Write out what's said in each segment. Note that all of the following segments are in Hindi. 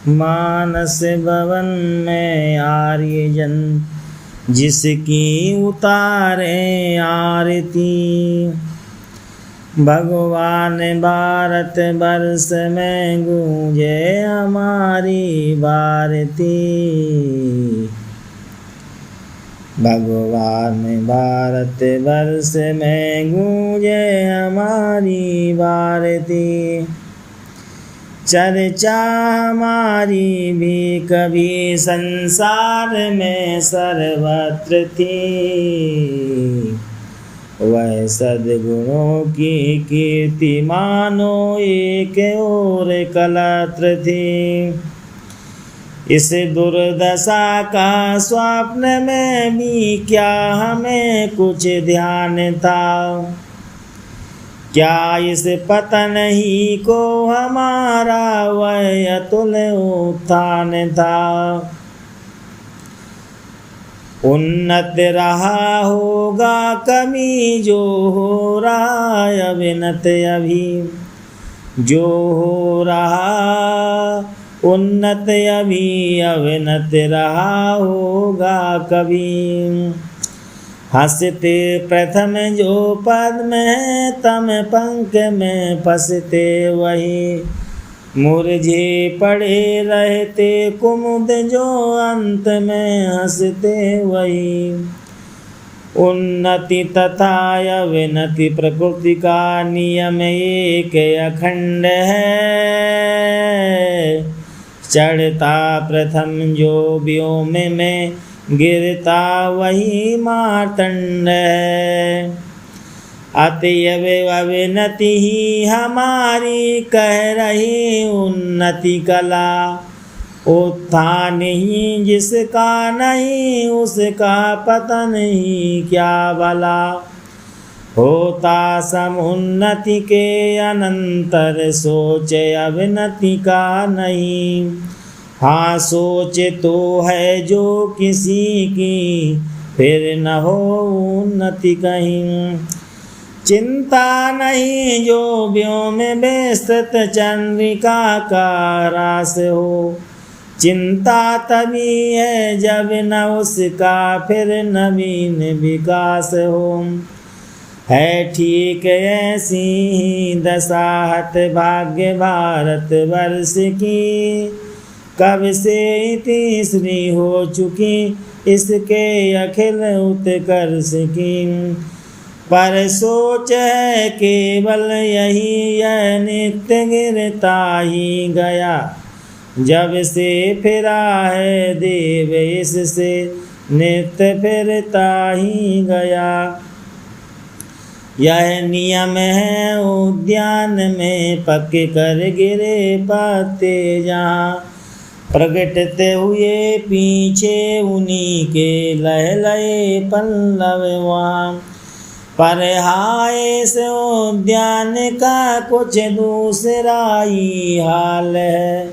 मानस भवन में आर्यजन जिसकी उतारे आरती। भगवान भारत वर्ष में गूंजे हमारी भारती। भगवान भारत वर्ष में गूंजे हमारी भारती। चर्चा हमारी भी कभी संसार में सर्वत्र थी। वह सद्गुणों की कीर्ति मानो एक और कलत्र थी। इस दुर्दशा का स्वप्न में भी क्या हमें कुछ ध्यान था। क्या इस पतन ही को हमारा वह अतुल उत्थान था। उन्नत रहा होगा कभी जो हो रहा अविनत अभी। जो हो रहा उन्नत अभी अविनत रहा होगा कभी। हंसते प्रथम जो पद्म है तम पंख में फंसते वही। मुरझे पड़े रहते कुमुद जो अंत में हंसते वही। उन्नति तथा अविनति प्रकृति का नियम एक अखंड है। चढ़ता प्रथम जो व्योम में गिरता वही मार्तंड है। अतएव अविनति ही हमारी कह रही उन्नति कला। उत्थान ही जिसका नहीं उसका पतन ही क्या भला। होता समुन्नति के अनंतर सोच अविनति का नहीं। हाँ सोच तो है जो किसी की फिर न हो उन्नति कहीं। चिंता नहीं जो व्योम में विस्तृत चंद्रिका का रास हो। चिंता तभी है जब न उसका फिर नवीन विकास हो। है ठीक ऐसी ही दशा हत भाग्य भारत वर्ष की। कब से तीसरी हो चुकी इसके अखिल उत्कर्ष की। पर सोच है केवल यही यह नित्य गिरता ही गया। जब से फिरा है देव इससे नित्य फिरता ही गया। यह नियम है उद्यान में पक कर गिरे पत्ते जहाँ। प्रगटते हुए पीछे उन्हीं के लहलहे पल्लव वहाँ। पर हाय इस उद्यान का कुछ दूसरा ही हाल है।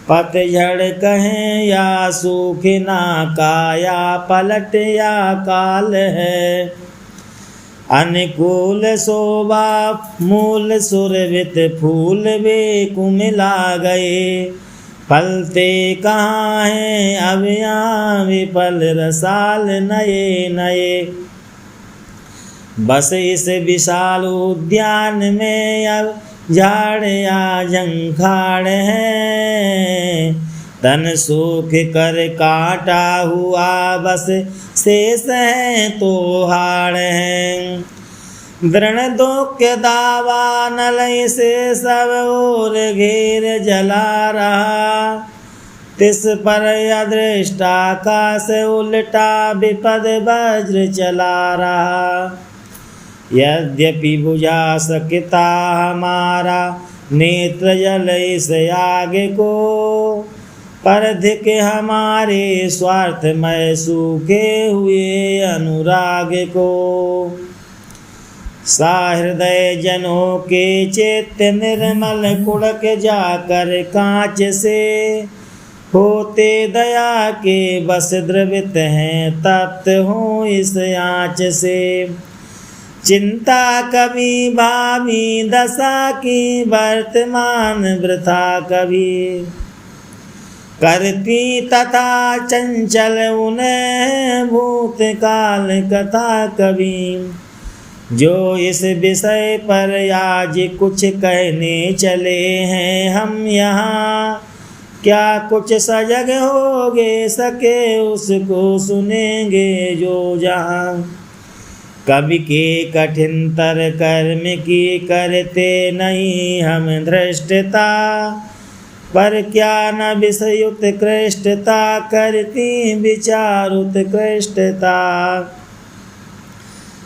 पतझड़ कहें या सूखना का या पलट या काल है। अनुकूल शोभा मूल सुरभित फूल वे कुमिला गए। फलते कहाँ हैं अब यहाँ विफल रसाल नए नए। बस इस विशाल उद्यान में अब झाड़ या झंखाड़ है। तन सूख कर काटा हुआ बस शेष है तो हाड़ है। दृढ़ दुख्य दावा नलय से सब और घेर जला रहा। तिस पर अदृष्ट आकाश उल्टा विपद वज्र चला रहा। यद्यपि बुझा सकता हमारा नेत्र जल इस आग को। पर धिक हमारे स्वार्थमय सूखे हुए अनुराग को। सहृदय जनों के चित्त निर्मल कुड़क जाकर कांच से। होते दया के बस द्रवित हैं तप्त हो इस आँच से। चिंता कभी भावी दशा की वर्तमान वृथा कभी। करती तथा चंचल उन्हें भूतकाल कथा कभी। जो इस विषय पर आज कुछ कहने चले हैं हम यहाँ, क्या कुछ सजग होगे सके उसको सुनेंगे जो जहाँ। कवि के कठिनतर कर्म की करते नहीं हम धृष्टता, पर क्या न विषय उत्कृष्टता करती विचार उत्कृष्टता।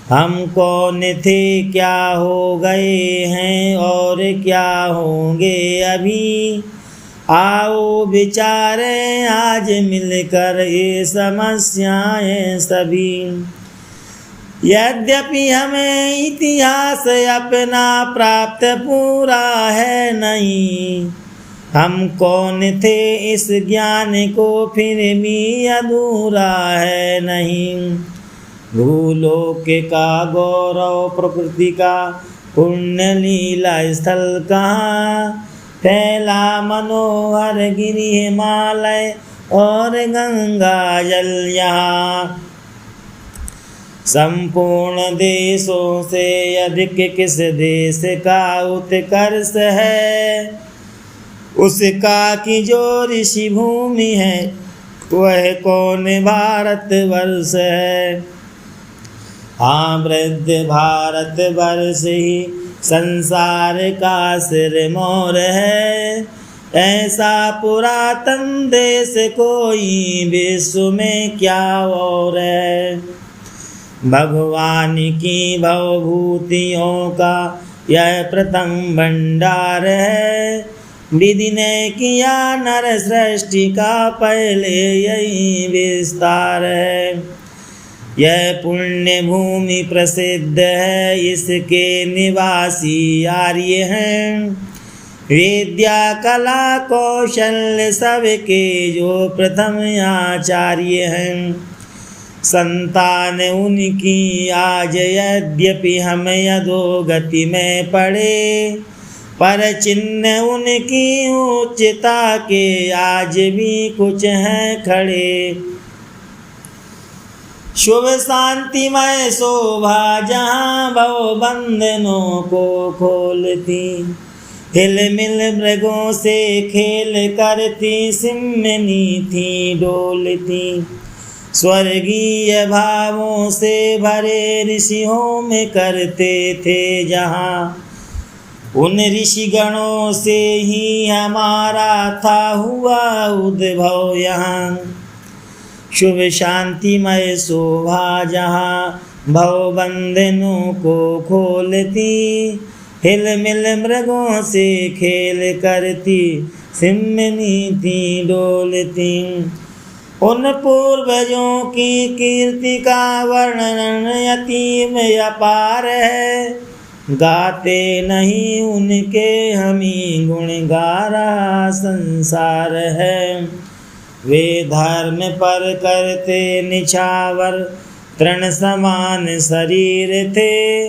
हम कौन थे क्या हो गए हैं और क्या होंगे अभी, आओ विचारें आज मिलकर ये समस्याएं सभी। यद्यपि हमें इतिहास अपना प्राप्त पूरा है नहीं, हम कौन थे इस ज्ञान को फिर भी अधूरा है नहीं। भूलोक का गौरव प्रकृति का पुण्य लीला स्थल कहाँ, फैला मनोहर गिरि हिमालय और गंगा जल यहाँ। संपूर्ण देशों से अधिक किस देश का उत्कर्ष है, उसका की जो ऋषि भूमि है वह कौन भारत वर्ष है। हाँ वृद्ध भारत वर्ष ही संसार का सिरमौर है, ऐसा पुरातन देश कोई विश्व में क्या और है। भगवान की भवभूतियों का यह प्रथम भंडार है, विधि ने किया नर सृष्टि का पहले यही विस्तार है। यह पुण्य भूमि प्रसिद्ध है, इसके निवासी आर्य हैं। विद्या कला कौशल सबके जो प्रथम आचार्य हैं। संतान उनकी आज यद्यपि हम अधोगति में पड़े, पर चिन्ह उनकी उच्चता के आज भी कुछ हैं खड़े। शुभ शांतिमय शोभा जहाँ भव बंधनों को खोलती, हिल मिल मृगों से खेल करती सिमनी थी डोलती। स्वर्गीय भावों से भरे ऋषियों में करते थे जहाँ, उन ऋषि गणों से ही हमारा था हुआ उद्भव यहाँ। शुभ शांतिमय शोभा जहाँ भव बंधनों को खोलती, हिल मिल मृगों से खेल करती सिमनी थी डोलती। उन पूर्वजों की कीर्ति का वर्णन अतीम अपार है, गाते नहीं उनके हमी गुण गा रहा संसार है। वे धर्म पर करते निछावर तृण समान शरीर थे,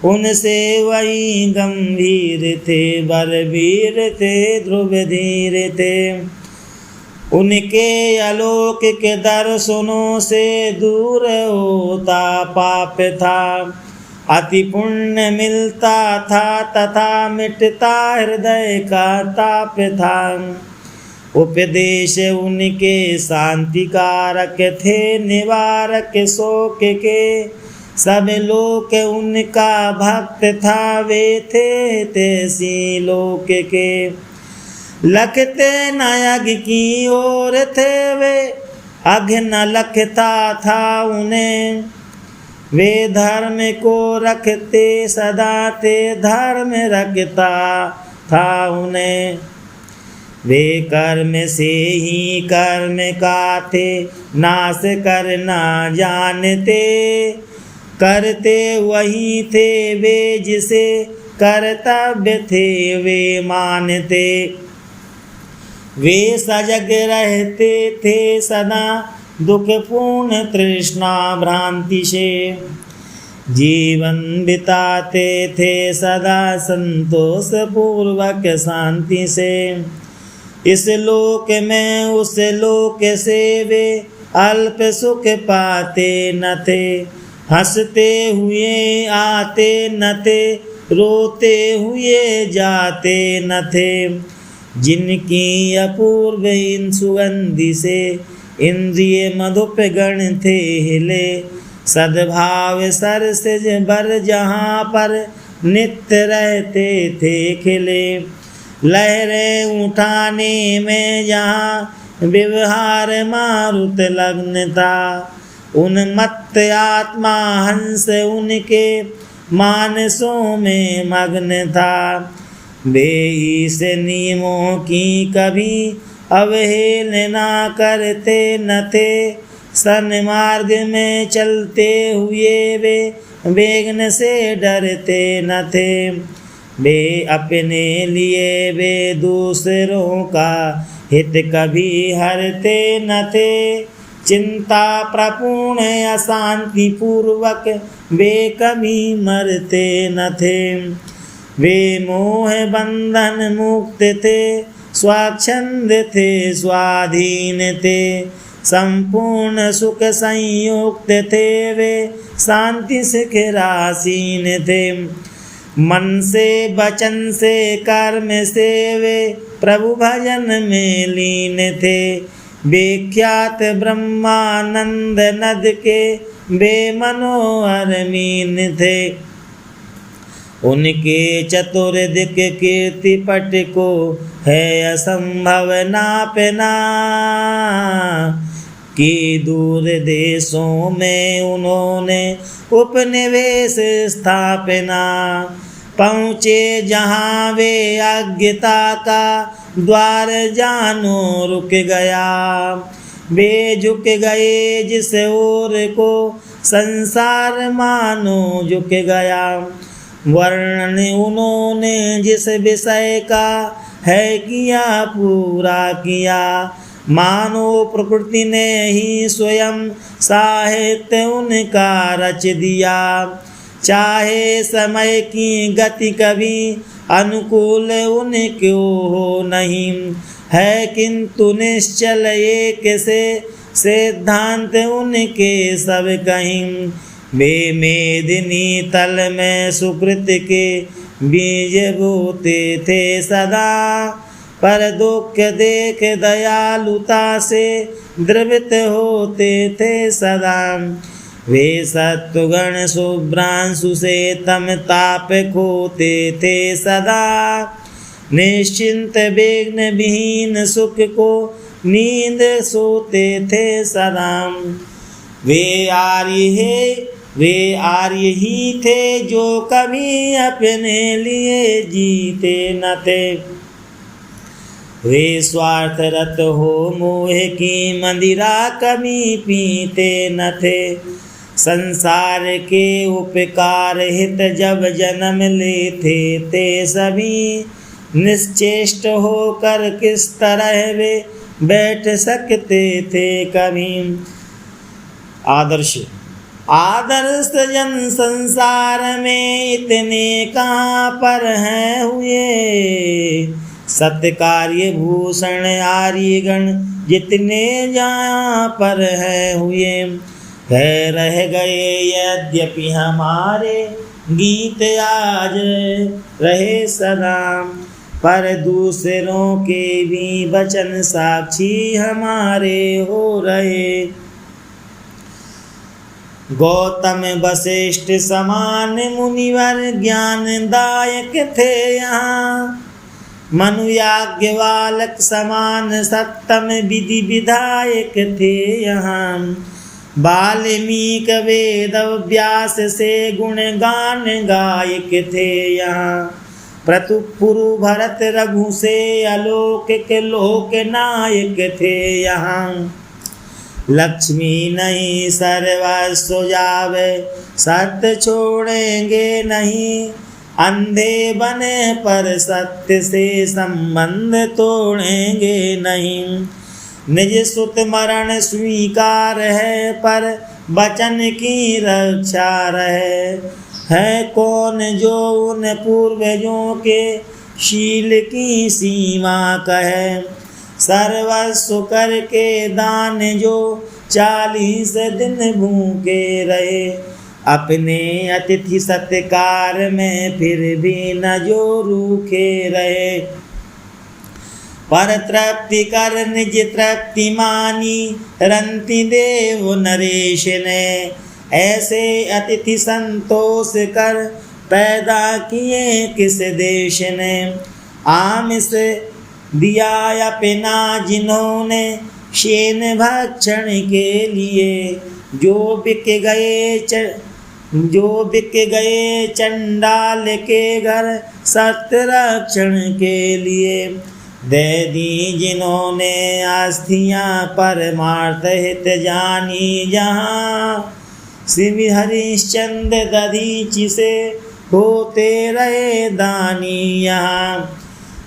उनसे वही गंभीर थे बलवीर थे ध्रुव धीर थे। उनके अलौकिक दर्शनों से दूर होता पाप था, अति पुण्य मिलता था तथा मिटता हृदय का ताप था। उपदेश उनके शांति कारक थे निवारक शोक के, सब लोक उनका भक्त था वे थे तेसी लोक के। लखते न अघ की ओर थे वे, अघ न लखता था उन्हें। वे धर्म को रखते सदा थे धर्म रखता था उन्हें। वे कर्म से ही कर्म का थे नाश करना जानते, करते वही थे वे जिसे कर्तव्य थे वे मानते। वे सजग रहते थे सदा दुखपूर्ण तृष्णा भ्रांति से, जीवन बिताते थे सदा संतोष पूर्वक शांति से। इस लोक में उस लोक से वे अल्प सुख पाते न थे। हंसते हुए आते न थे, रोते हुए जाते न थे। जिनकी अपूर्व इन सुगंधि से इंद्रिय मधुप गण थे हिले। सद्भाव सरसिज बर जहाँ पर नित्य रहते थे खिले। लहरें उठाने में जहाँ व्यवहार मारुत लग्न था, उन्मत्त आत्मा हंस उनके मानसों में मग्न था। वे इस नियमों की कभी अवहेलना करते न थे। सन्मार्ग में चलते हुए वे विघ्न से डरते न थे। वे अपने लिए वे दूसरों का हित कभी हरते न थे। चिंता प्रपूर्ण अशांति पूर्वक वे कभी मरते न थे। वे मोह बंधन मुक्त थे, स्वच्छंद थे, स्वाधीन थे, संपूर्ण सुख संयुक्त थे। वे शांति शिखरासीन थे। मन से वचन से कर्म से वे प्रभु भजन में लीन थे। विख्यात ब्रह्मानंद नद के वे मनोहर मीन थे। उनके चतुर्दिक कीर्ति पट को है असंभव नापना। कि दूर देशों में उन्होंने उपनिवेश स्थापना। पहुँचे जहाँ वे अज्ञता का द्वार जानो रुक गया। वे झुक गए जिस ओर को संसार मानो झुक गया। वर्णन उन्होंने जिस विषय का है किया पूरा किया। मानो प्रकृति ने ही स्वयं साहित्य उनका रच दिया। चाहे समय की गति कभी अनुकूल उनको हो नहीं है, किंतु निश्चल एक से सिद्धांत उनके सब कहीं। वे मेदिनी तल में सुकृत के बीज बोते थे सदा। पर दुख देख दयालुता से द्रवित होते थे सदा। वे सत्वगण शुभ्रांशु से तम ताप खोते थे सदा। निश्चिंत विघ्न विहीन सुख को नींद सोते थे सदा। वे आर्य ही थे जो कभी अपने लिए जीते न थे। वे स्वार्थ रत हो मोह की मंदिरा कभी पीते न थे। संसार के उपकार हित जब जन्म लेते थे सभी। निश्चेष्ट होकर किस तरह वे बैठ सकते थे कभी। आदर्श जन संसार में इतने कहाँ पर हैं हुए। सत्कार्य भूषण आर्यगण जितने जहाँ पर हैं हुए। है रह गए यद्यपि हमारे गीत आज रहे सदा। पर दूसरों के भी वचन साक्षी हमारे हो रहे। गौतम वशिष्ठ समान मुनिवर ज्ञानदायक थे यहाँ। मनु याज्ञवल्क समान सत्तम विधि विधायक थे यहाँ। वाल्मीकि वेद व्यास से गुण गान गायक थे यहाँ। प्रतुपुरु भरत रघु से अलौकिक लोक नायक थे यहाँ। लक्ष्मी नहीं सर्वस्व जावे सत्य छोड़ेंगे नहीं। अंधे बने पर सत्य से संबंध तोड़ेंगे नहीं। निज सुत मरण स्वीकार है पर वचन की रक्षा रहे। है कौन जो उन पूर्वजों के शील की सीमा कहे। सर्वस्व करके दान जो 40 दिन भूखे रहे। अपने अतिथि सत्कार में फिर भी न जो रूखे रहे। पर तृप्ति कर निज तृप्ति मानी रंति देव नरेश ने। ऐसे अतिथि संतोष कर पैदा किए किस देश ने। आमिष दिया अपना जिन्होंने शेन भक्षण के लिए। जो बिक गए चंडाल के घर सत्य रक्षण के लिए। दे दी जिन्होंने अस्थियां परमार्थ हित जानी जहाँ। श्री हरिश्चंद्र दधीचि से होते रहे दानी यहाँ।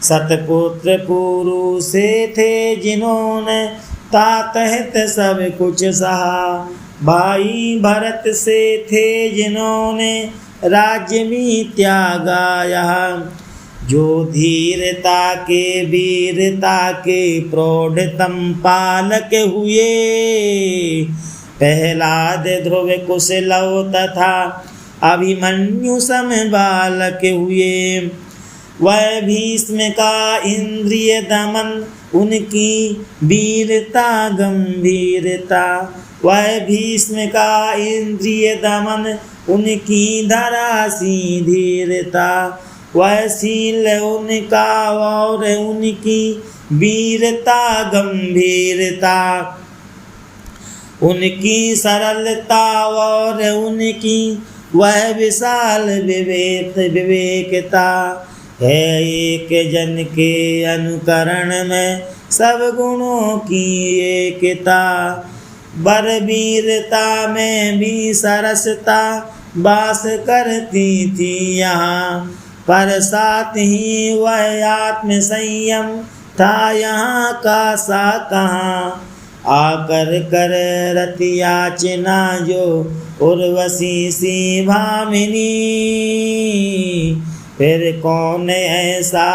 सतपुत्र पुरुष से थे जिन्होंने तात हित सब कुछ सहा। भाई भरत से थे जिन्होंने राज्य भी त्यागा यहाँ। जो धीरता के वीरता के प्रौढ़तम पालक हुए। प्रहलाद ध्रुव कुशलव तथा अभिमन्यु सम बालक हुए। वह भीष्म का इंद्रिय दमन उनकी वीरता गंभीरता। वह भीष्म का इंद्रिय दमन उनकी धरासी धीरता। वह शील उनका और उनकी वीरता गंभीरता। उनकी सरलता और उनकी वह विशाल विवेकता है। एक जन के अनुकरण में सब गुणों की एकता। बलवीरता में भी सरसता वास करती थी यहाँ। पर साथ ही वह आत्म संयम था यहाँ का सा कहाँ। आकर कर रति याचना जो उर्वशी सी भामिनी। फिर कौन ऐसा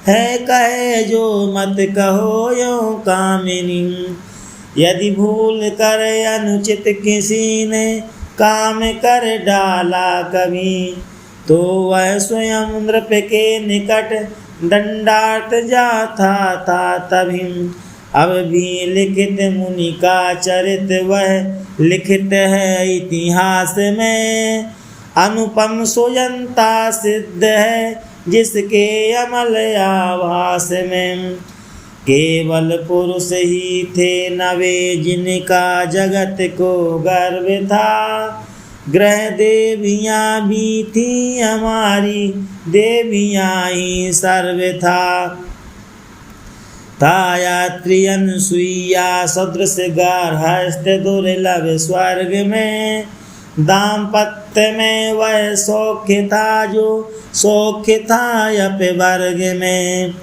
है कहे जो मत कहो यो कामिनी। यदि भूल कर अनुचित किसी ने काम कर डाला कभी। तो वह स्वयं नृप के निकट दंडार्थ जाता था तभी। अब भी लिखित मुनि का चरित वह लिखित है इतिहास में। अनुपम सुजनता सिद्ध है जिसके अमल आभास में। केवल पुरुष ही थे नवे जिनका जगत को गर्व था। ग्रह देवियाँ भी थी हमारी देवियाँ ही सर्व था। यात्री अनसुईया सदृश गार्हस्थ दुर्लभ स्वर्ग में। दाम्पत्य में वह सौख्य था जो सौख्य था अप वर्ग में।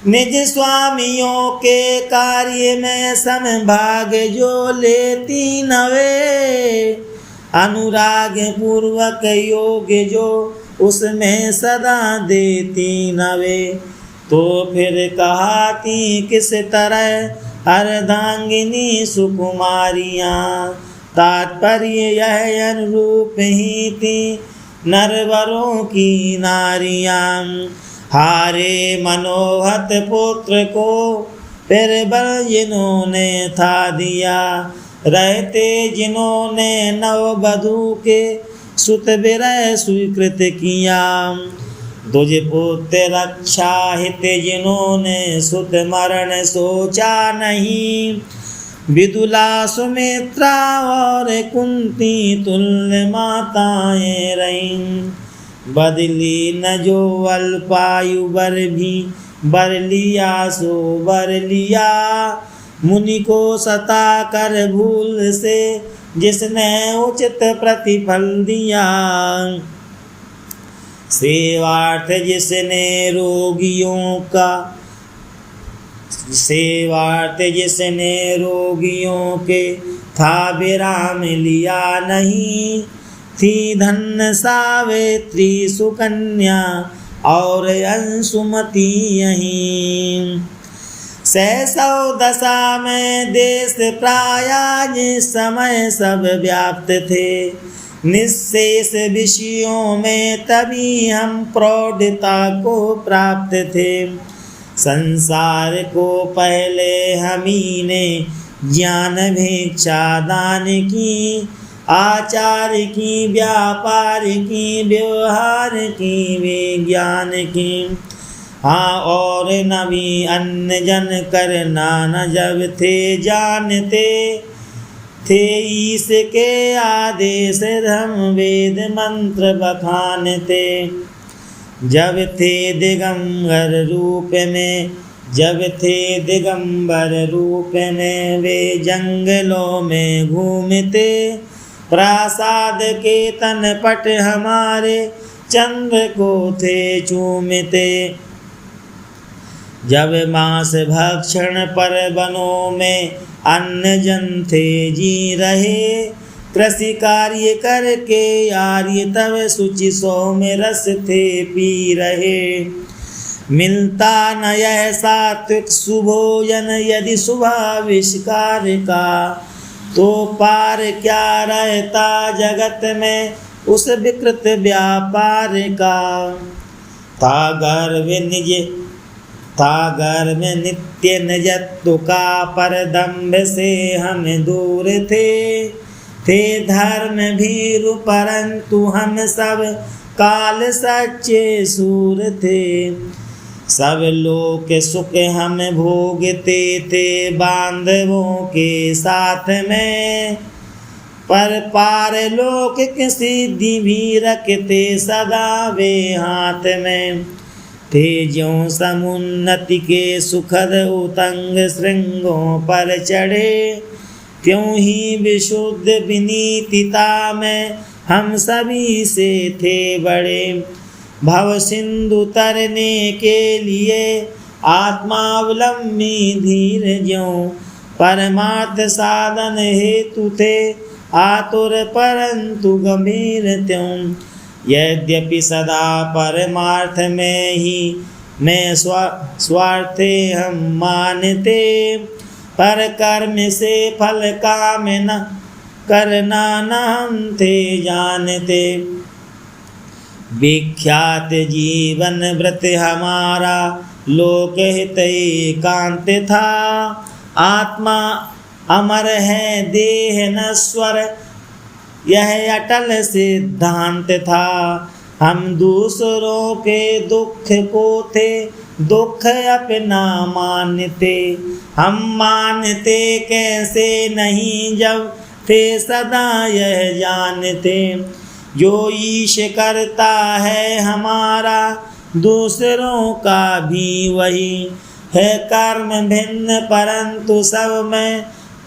निज स्वामियों के कार्य में समभाग जो लेती नवे। अनुराग पूर्वक योग जो उसमें सदा देती नवे। तो फिर कहाती किस तरह अर्धांगिनी सुकुमारियाँ। तात्पर्य यह अनुरूप ही थी नरवरों की नारियाँ। हारे मनोहत पुत्र को फिर बल जिन्होंने था दिया। रहते जिन्होंने नववधू के सुत विरह स्वीकृत किया। दुज पुत्र रक्षा हित जिन्होंने सुत मरण सोचा नहीं। विदुला सुमित्रा और कुंती तुल्य माताएं रहीं। बदली न जो अल्पायु वर भी बर लिया सो बर लिया। मुनि को सता कर भूल से जिसने उचित प्रतिफल दिया। सेवार्थ जिसने रोगियों के था विराम लिया नहीं। थी धन्य सावित्री सुकन्या और अंशुमती यहीं। सहसौ दशा में देश प्रायाज समय सब व्याप्त थे। निःशेष विषयों में तभी हम प्रौढ़ता को प्राप्त थे। संसार को पहले हम-ही ने ज्ञान भिक्षा दान की, आचार की, व्यापार की, व्यवहार की, विज्ञान की। हाँ और नवी अन्य जन करना न जब थे जानते थे, ईश के आदेश धर्म वेद मंत्र बखानते। जब थे दिगंबर रूप में, जब थे दिगंबर रूप में, वे जंगलों में घूमते। प्रासाद के तन पट हमारे चंद्र को थे चूमते। जब मांस भक्षण पर वनों में अन्य जन थे जी रहे, कृषि कार्य करके आर्य तब शुचि सौम्य रस थे पी रहे। मिलता न यह सात्विक सुभोजन यदि शुभाविष्कार का, तो पार क्या रहता जगत में उस विकृत व्यापार का। था गर्व नित्य निजत्व का, पर दंभ से हम दूर थे धर्म भीरु परंतु हम सब काल सच्चे सूर थे। सब लोक सुख हम भोगते थे बांधवों के साथ में, पर पार लोक की सिद्धि भी रखते सदा वे हाथ में। थे ज्यों समुन्नति के सुखद उतंग श्रृंगों पर चढ़े, त्यों ही विशुद्ध विनीतिता में हम सभी से थे बड़े। भव सिंधु तरने के लिए आत्मावलंबी धीर ज्यों, परमार्थ साधन हेतु थे आतुर परंतु गंभीर त्यों। यद्यपि सदा परमार्थ में ही मैं स्वार्थे हम मानते, पर कर्म से फल कामना करना न हम थे जानते। विख्यात जीवन व्रत हमारा लोक हित एकांत था, आत्मा अमर है देह नश्वर यह अटल सिद्धांत था। हम दूसरों के दुख को थे दुख अपना मानते, हम मानते कैसे नहीं जब थे सदा यह जानते। जो ईश करता है हमारा दूसरों का भी वही है, कर्म भिन्न परंतु सब में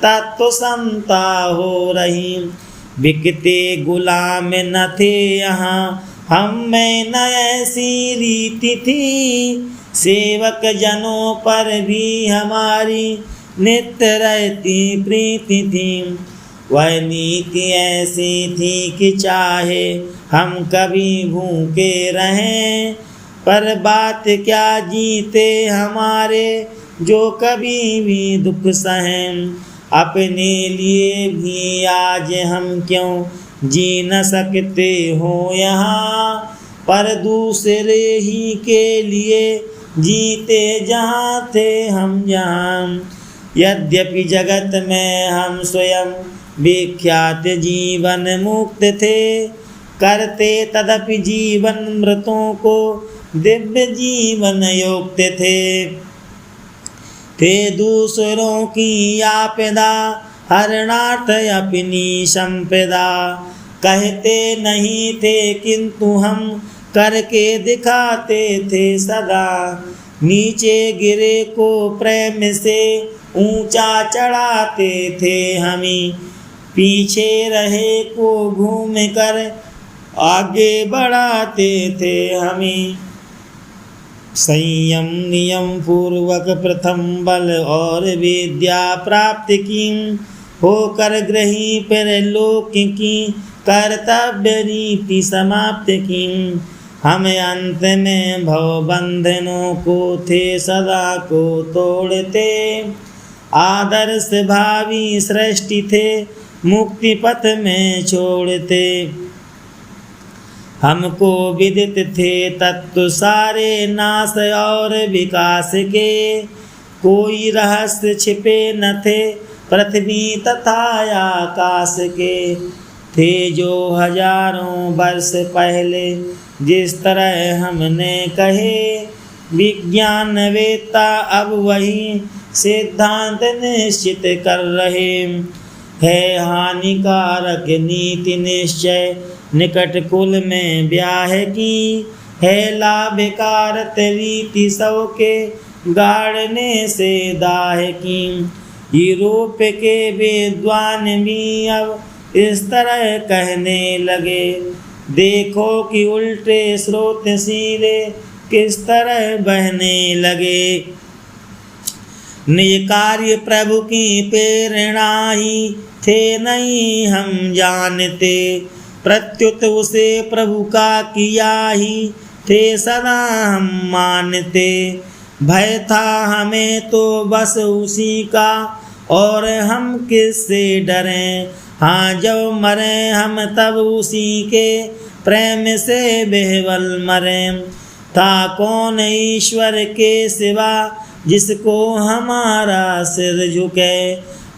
तत्व समता हो रही। बिकते गुलाम न थे यहाँ हम में न ऐसी रीति थी, सेवक जनों पर भी हमारी नित्य रहती प्रीति थी। वह नीति ऐसी थी कि चाहे हम कभी भूखे रहें, पर बात क्या जीते हमारे जो कभी भी दुख सहें। अपने लिए भी आज हम क्यों जी न सकते हो यहाँ, पर दूसरे ही के लिए जीते जहाँ थे हम जहाँ। यद्यपि जगत में हम स्वयं विख्यात जीवन मुक्त थे, करते तदपि जीवन मृतों को दिव्य जीवन युक्त थे दूसरों की आपदा हरणार्थ अपनी संपदा। कहते नहीं थे किंतु हम करके दिखाते थे सदा, नीचे गिरे को प्रेम से ऊंचा चढ़ाते थे हमी, पीछे रहे को घूम कर आगे बढ़ाते थे हमी। संयम नियम पूर्वक प्रथम बल और विद्या प्राप्त की, होकर ग्रही पर लोक की कर्तव्य रीति समाप्त की। हम अंत में भव बंधनों को थे सदा को तोड़ते, आदर्श भावी सृष्टि थे मुक्ति पथ में छोड़ते। हमको विदित थे तत्व सारे नाश और विकास के, कोई रहस्य छिपे न थे पृथ्वी तथा आकाश के। थे जो हजारों वर्ष पहले जिस तरह हमने कहे, विज्ञान वेत्ता अब वही सिद्धांत निश्चित कर रहे। है हानिकारक नीति निश्चय निकट कुल में ब्याह की, है लाभकारक रीति सौ के गाड़ने से दाह की। यूरोप के विद्वान भी अब इस तरह कहने लगे, देखो कि उल्टे स्रोत सीधे किस तरह बहने लगे। निज कार्य प्रभु की प्रेरणा ही थे नहीं हम जानते, प्रत्युत उसे प्रभु का किया ही थे सदा हम मानते। भय था हमें तो बस उसी का और हम किससे डरें, हाँ जब मरे हम तब उसी के प्रेम से बेहवल मरें। था कौन ईश्वर के सिवा जिसको हमारा सिर झुके,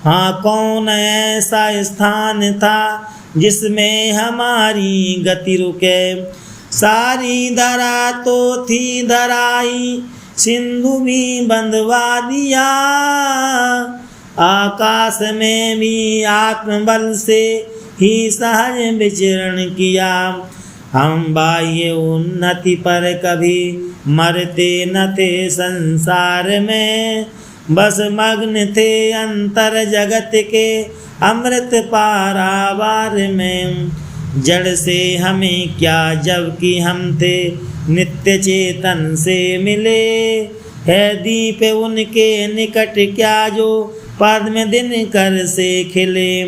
हाँ कौन ऐसा स्थान था जिसमें हमारी गति रुके। सारी धरा तो थी धराई सिंधु भी बंधवा दिया, आकाश में भी आत्मबल से ही सहज विचरण किया। हम बाह्य उन्नति पर कभी मरते न थे संसार में, बस मग्न थे अंतर जगत के अमृत पारावार में। जड़ से हमें क्या जबकि हम थे नित्य चेतन से मिले, है दीप उनके निकट क्या जो पद्म दिन कर से खिले।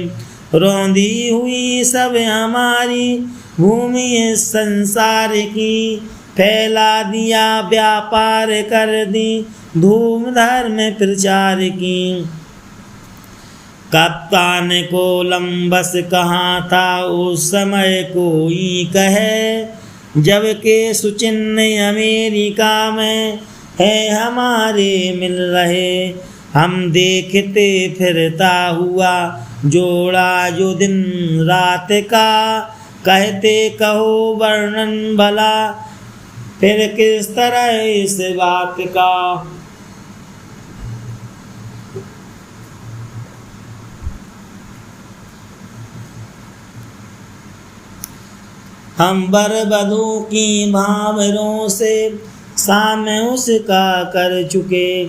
रौंदी हुई सब हमारी भूमि इस संसार की, फैला दिया व्यापार कर दी धूम धर्म प्रचार की। कप्तान कोलंबस कहाँ था उस समय कोई कहे, जबकि सुचिन्ह अमेरिका में है हमारे मिल रहे। हम देखते फिरता हुआ जोड़ा जो दिन रात का, कहते कहो वर्णन भला फिर किस तरह इस बात का। हम बरबदों की भावरों से सामने उसका कर चुके,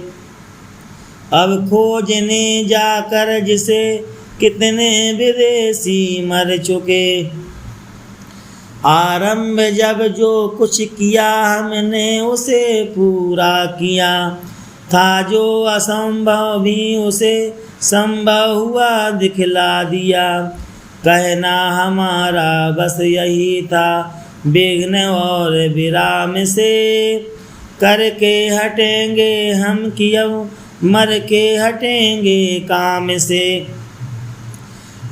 अब खोजने जाकर जिसे कितने विदेशी मर चुके। आरंभ जब जो कुछ किया हमने उसे पूरा किया, था जो असंभव भी उसे संभव हुआ दिखला दिया। कहना हमारा बस यही था विघ्न और विराम से, करके हटेंगे हम कियो मर के हटेंगे काम से।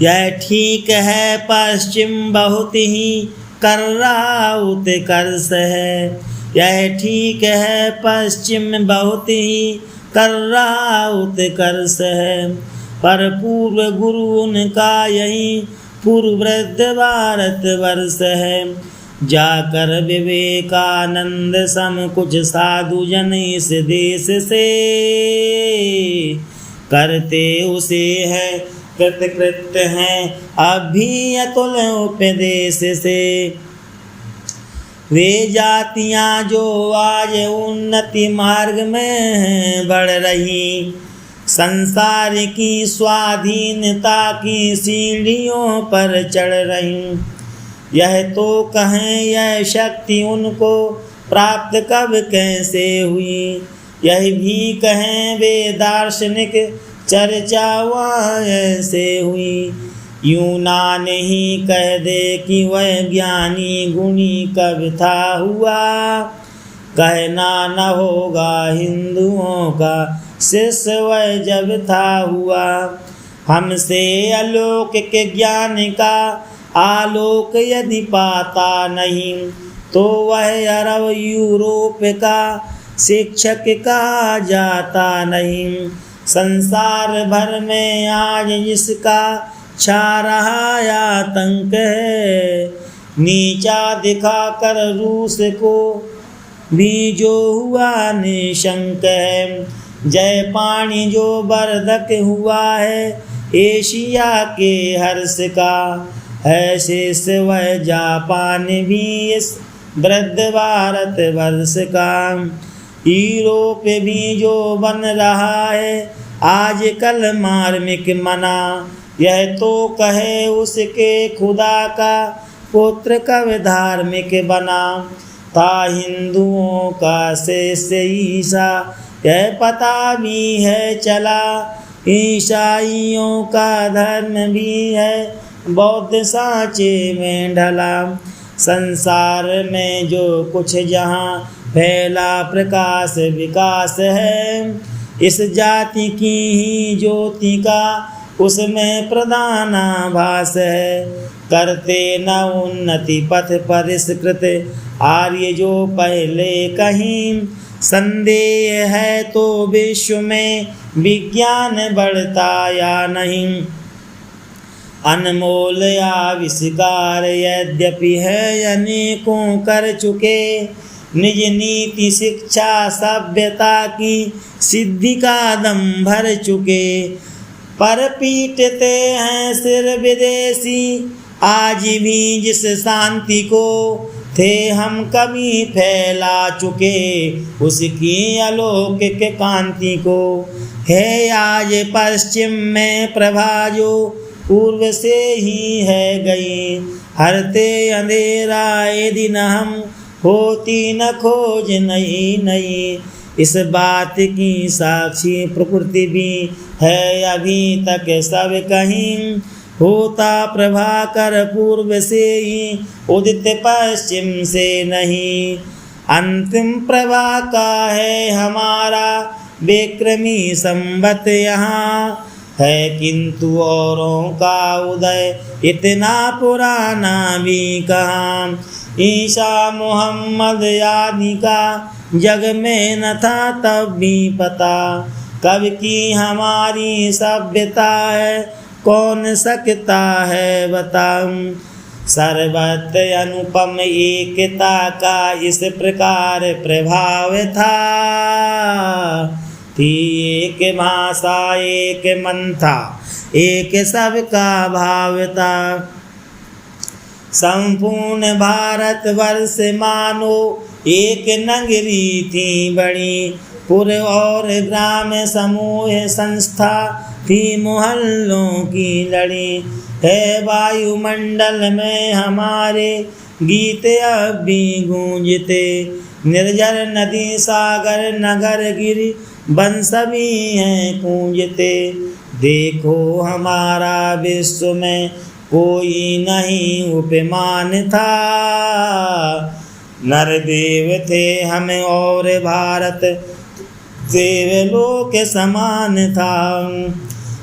यह ठीक है पश्चिम बहुत ही कर रहा उत्कर्ष है, यह ठीक है पश्चिम बहुत ही कर रहा उत्कर्ष है। पर पूर्व गुरु उनका यही पूर्ववृद्ध भारत वर्ष है। जाकर विवेकानंद सम कुछ साधु जन इस देश से, करते उसे है कृतकृत्य हैं अभी अतुल उपदेश से। वे जातियां जो आज उन्नति मार्ग में बढ़ रही, संसार की स्वाधीनता की सीढ़ियों पर चढ़ रही। यह तो कहें यह शक्ति उनको प्राप्त कब कैसे हुई, यह भी कहें वे दार्शनिक चर्चा वहाँ ऐसे हुई। यूं ना नहीं कह दे कि वह ज्ञानी गुणी कब था हुआ। कहना न होगा हिंदुओं का शिष्य वह जब था हुआ। हमसे अलौकिक ज्ञान का आलोक यदि पाता नहीं, तो वह अरब यूरोप का शिक्षक कहा जाता नहीं। संसार भर में आज जिसका छा रहा आतंक है, नीचा दिखाकर रूस को भी जो हुआ निशंक है। जय पाणी जो बर्धक हुआ है एशिया के हर्ष का, है शेष वह जापान भी इस वृद्ध भारत वर्ष का। यूरोप भी जो बन रहा है आजकल मार्मिक मना, यह तो कहे उसके खुदा का पुत्र कब धार्मिक बना। था हिंदुओं का शेष ईसा यह पता भी है चला, ईसाइयों का धर्म भी है बौद्ध सांचे में ढला। संसार में जो कुछ जहाँ फैला प्रकाश विकास है, इस जाति की ही ज्योति का उसमें प्रधानाभास है। करते न उन्नति पथ परिष्कृत आर्य जो पहले कहीं, संदेह है तो विश्व में विज्ञान बढ़ता या नहीं। अनमोल आविष्कार यद्यपि है अनेकों कर चुके, निज नीति शिक्षा सभ्यता की सिद्धि का दम भर चुके। पर पीटते हैं सिर विदेशी आज भी जिस शांति को, थे हम कभी फैला चुके उसकी अलौकिक कांति को। है आज पश्चिम में प्रभा जो पूर्व से ही है गई, हरते अंधेरा ये दिन हम होती न खोज नई नई। इस बात की साक्षी प्रकृति भी है अभी तक सब कहीं, होता प्रभाकर पूर्व से ही उदित पश्चिम से नहीं। अंतिम प्रभा का है हमारा विक्रमी संवत यहाँ है, किंतु औरों का उदय इतना पुराना भी कहाँ। ईसा मोहम्मद आदि का जग में न था तब भी पता, कब की हमारी सभ्यता है कौन सकता है बता। सर्वत्र अनुपम एकता का इस प्रकार प्रभाव था, थी एक भाषा एक मन था एक सबका भाव था। संपूर्ण भारत वर्ष मानो एक नगरी थी बड़ी, पुर और ग्राम समूह संस्था थी मोहल्लों की लड़ी। है वायुमंडल में हमारे गीत अब भी गूंजते, निर्जर नदी सागर नगर गिरी बन सभी हैं पूंजते। देखो हमारा विश्व में कोई नहीं उपमान था, नर देव थे हम और भारत देवलोक समान था।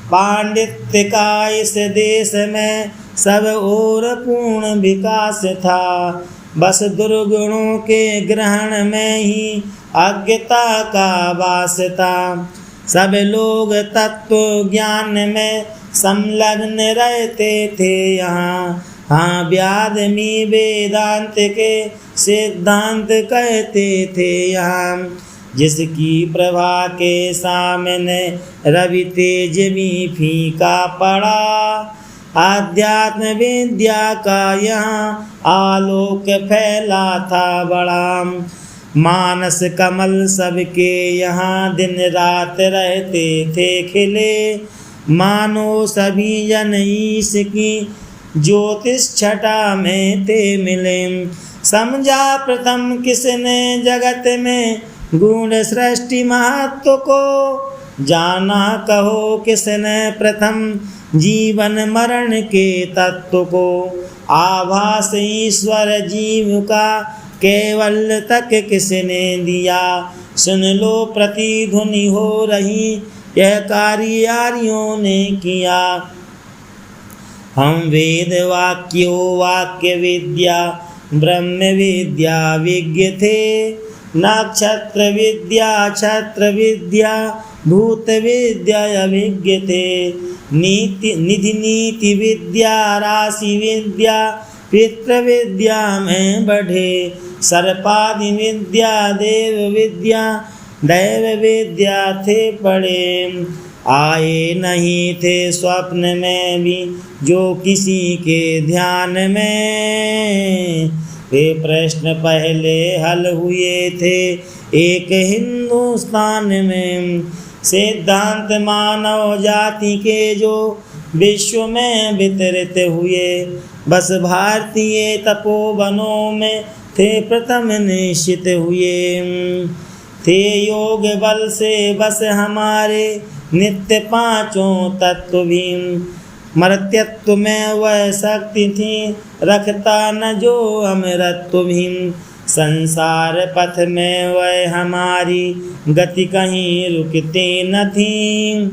पांडित्य का इस देश में सब और पूर्ण विकास था, बस दुर्गुणों के ग्रहण में ही अज्ञता का वास था। सब लोग तत्व ज्ञान में संलग्न रहते थे यहाँ, हाँ व्यादमी वेदांत के सिद्धांत कहते थे यहाँ। जिसकी प्रभा के सामने रवि तेज भी फीका पड़ा, आध्यात्म विद्या का यहाँ आलोक फैला था बड़ा। मानस कमल सबके यहाँ दिन रात रहते थे खिले, मानो सभी जन ईश की ज्योतिष छटा में थे मिले। समझा प्रथम किसने जगत में गुण सृष्टि महत्व को, जाना कहो किसने प्रथम जीवन मरण के तत्व को। आभास ईश्वर जीव का केवल तक किसने दिया। सुन लो प्रतिध्वनि हो रही यह कार्य आर्यों ने किया। हम वेद वाक्यों वाक्य विद्या ब्रह्म विद्या विज्ञ थे। नक्षत्र विद्या छत्र विद्या भूत विद्या अभिज्ञ थे। निधि नीति विद्या राशि विद्या पितृ विद्या में बढ़े। सर्पादि विद्या देव विद्या दैव विद्या थे पढ़े। आए नहीं थे स्वप्न में भी जो किसी के ध्यान में। वे प्रश्न पहले हल हुए थे एक हिंदुस्तान में। सिद्धांत मानव जाति के जो विश्व में वितरित हुए। बस भारतीय तपोवनों में थे प्रथम निश्चित हुए। थे योग बल से बस हमारे नित्य पांचों तत्व भी। मर्त्यत्व में वह शक्ति थी रखता न जो अमरत्व भी। संसार पथ में वह हमारी गति कहीं रुकती न थी।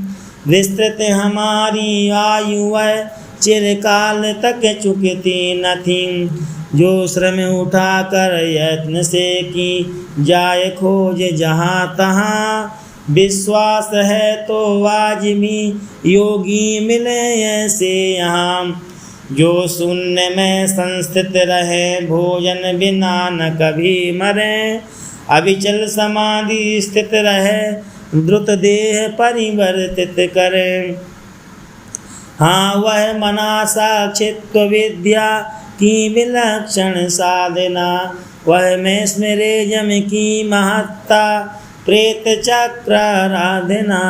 विस्तृत हमारी आयु वह चिरकाल तक चुकती न थी। जो श्रम उठाकर यत्न से की जाए खोज जहाँ तहाँ। विश्वास है तो वाजिबी योगी मिले ऐसे यहाँ। जो शून्य में संस्थित रहे भोजन बिना न कभी मरे। अविचल समाधि स्थित रहे द्रुत देह परिवर्तित करे। हाँ वह मनासाक्षित्व विद्या की विलक्षण साधना। वह में स्मरे जम की महत्ता प्रेत चक्र आराधना।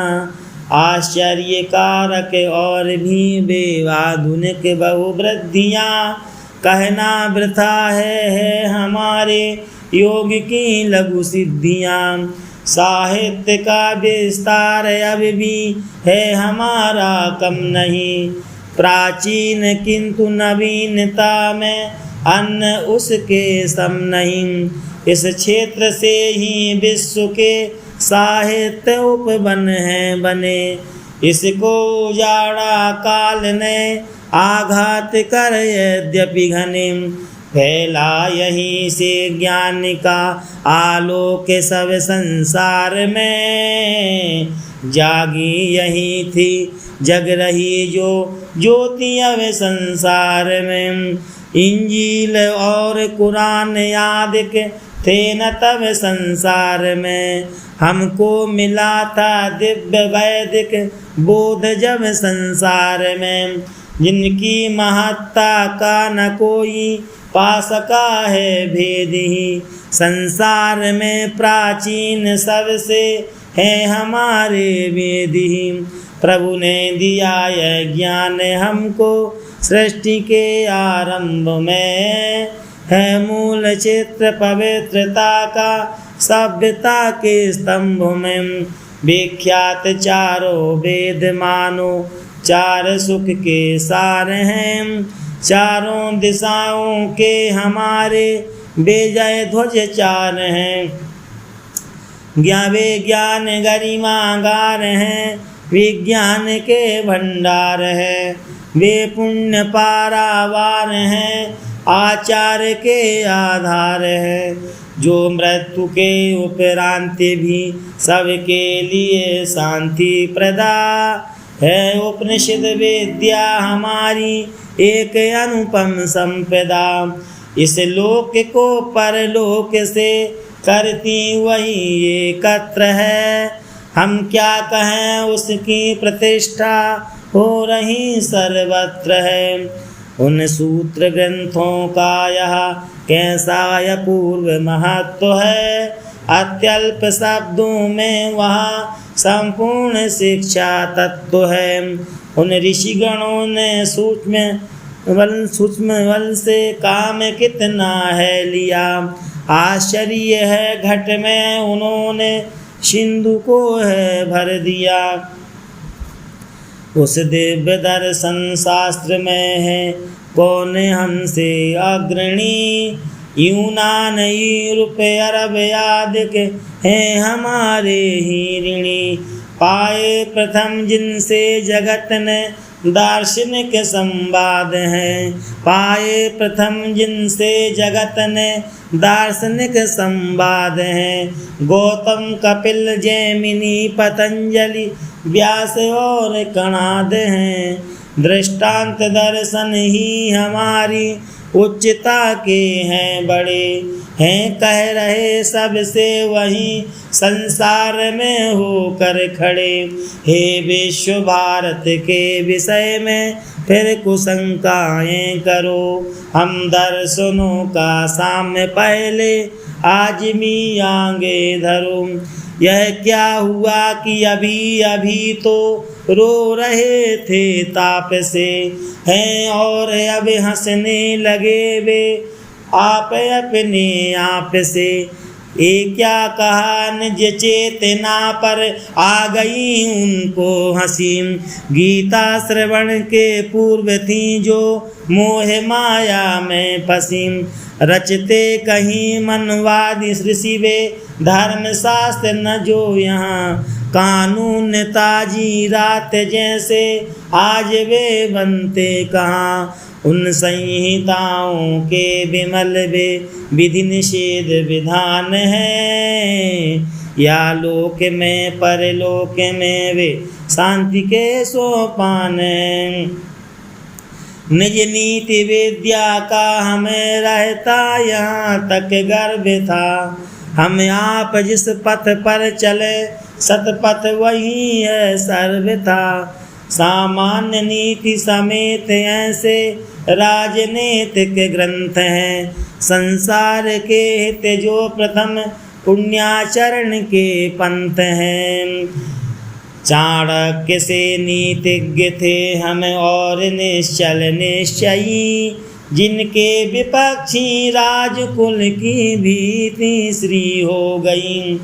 आश्चर्य कारक और भी बेवाधुनिक बहुवृद्धियाँ। कहना वृथा है हमारे योग की लघु सिद्धियाँ। साहित्य का विस्तार अब भी है हमारा कम नहीं। प्राचीन किंतु नवीनता में अन्य उसके सम नहीं। इस क्षेत्र से ही विश्व के साहित्य उपवन हैं बने। इसको उजाड़ा काल ने आघात कर यद्यपि घने। फैला यहीं से ज्ञान का आलोक सब संसार में। जागी यहीं थी जग रही जो ज्योति अब संसार में। इंजील और कुरान यादिक थे न तब संसार में। हमको मिला था दिव्य वैदिक बोध जब संसार में। जिनकी महत्ता का न कोई पा सका है भेद ही। संसार में प्राचीन सबसे है हमारे वेद ही। प्रभु ने दिया यह ज्ञान हमको सृष्टि के आरंभ में। है मूल चित्र पवित्रता का सभ्यता के स्तंभ में। विख्यात चारों वेद मानो चार सुख के सार हैं। चारों दिशाओं के हमारे बेजय ध्वज चार हैं। ज्ञान गरिमा गार हैं। विज्ञान के भंडार है। वे पुण्य पारावार हैं। आचार के आधार है। जो मृत्यु के उपरांत भी सबके लिए शांति प्रदा है। उपनिषद विद्या हमारी एक अनुपम संपदा। इस लोक को परलोक से करती वही एकत्र है। हम क्या कहें उसकी प्रतिष्ठा हो रही सर्वत्र है। उन सूत्र ग्रंथों का यह कैसा अपूर्व महत्व है। अत्यल्प शब्दों में वह संपूर्ण शिक्षा तत्व है। उन ऋषिगणों ने सूक्ष्म बल से काम कितना है लिया। आश्चर्य है घट में उन्होंने सिंधु को है भर दिया। उस दिव्य दर्शन शास्त्र में है कौन हमसे अग्रणी। यूनान यूरोप अरब आदि हैं हमारे ही ऋणी। पाए प्रथम जिनसे जगत ने दार्शनिक संवाद हैं। पाए प्रथम जिनसे जगत ने दार्शनिक संवाद हैं। गौतम कपिल जैमिनी पतंजलि व्यास और कणाद हैं। दृष्टांत दर्शन ही हमारी उच्चता के हैं बड़े हैं। कह रहे सबसे वही संसार में होकर खड़े। हे विश्व भारत के विषय में फिर कुशंकाएं करो। हम दर्शनों का साम्य पहले आजमी आगे धरो। यह क्या हुआ कि अभी अभी तो रो रहे थे ताप से हैं और अब हंसने लगे वे आप अपने आप से। ये क्या कहा निज चेतना पर आ गई उनको हंसी। गीता श्रवण के पूर्व थी जो मोह माया में फंसी। रचते कहीं मनवादी ऋषि वे धर्म शास्त्र न जो यहाँ। कानून ताजी रात जैसे आज वे बनते कहाँ। उन संहिताओं के विमल वे विधि निषेध विधान है। या लोक में परलोक में वे शांति के सोपान। निज नीति विद्या का हमें रहता यहाँ तक गर्व था। हम आप जिस पथ पर चले सतपथ वही है सर्वथा। सामान्य नीति समेत ऐसे राजनीतिक ग्रंथ हैं। संसार के हित जो प्रथम पुण्याचरण के पंथ हैं। चाणक्य से नीतिज्ञ थे हम और निश्चल निश्चयी। जिनके विपक्षी राजकुल की भी तीसरी हो गई।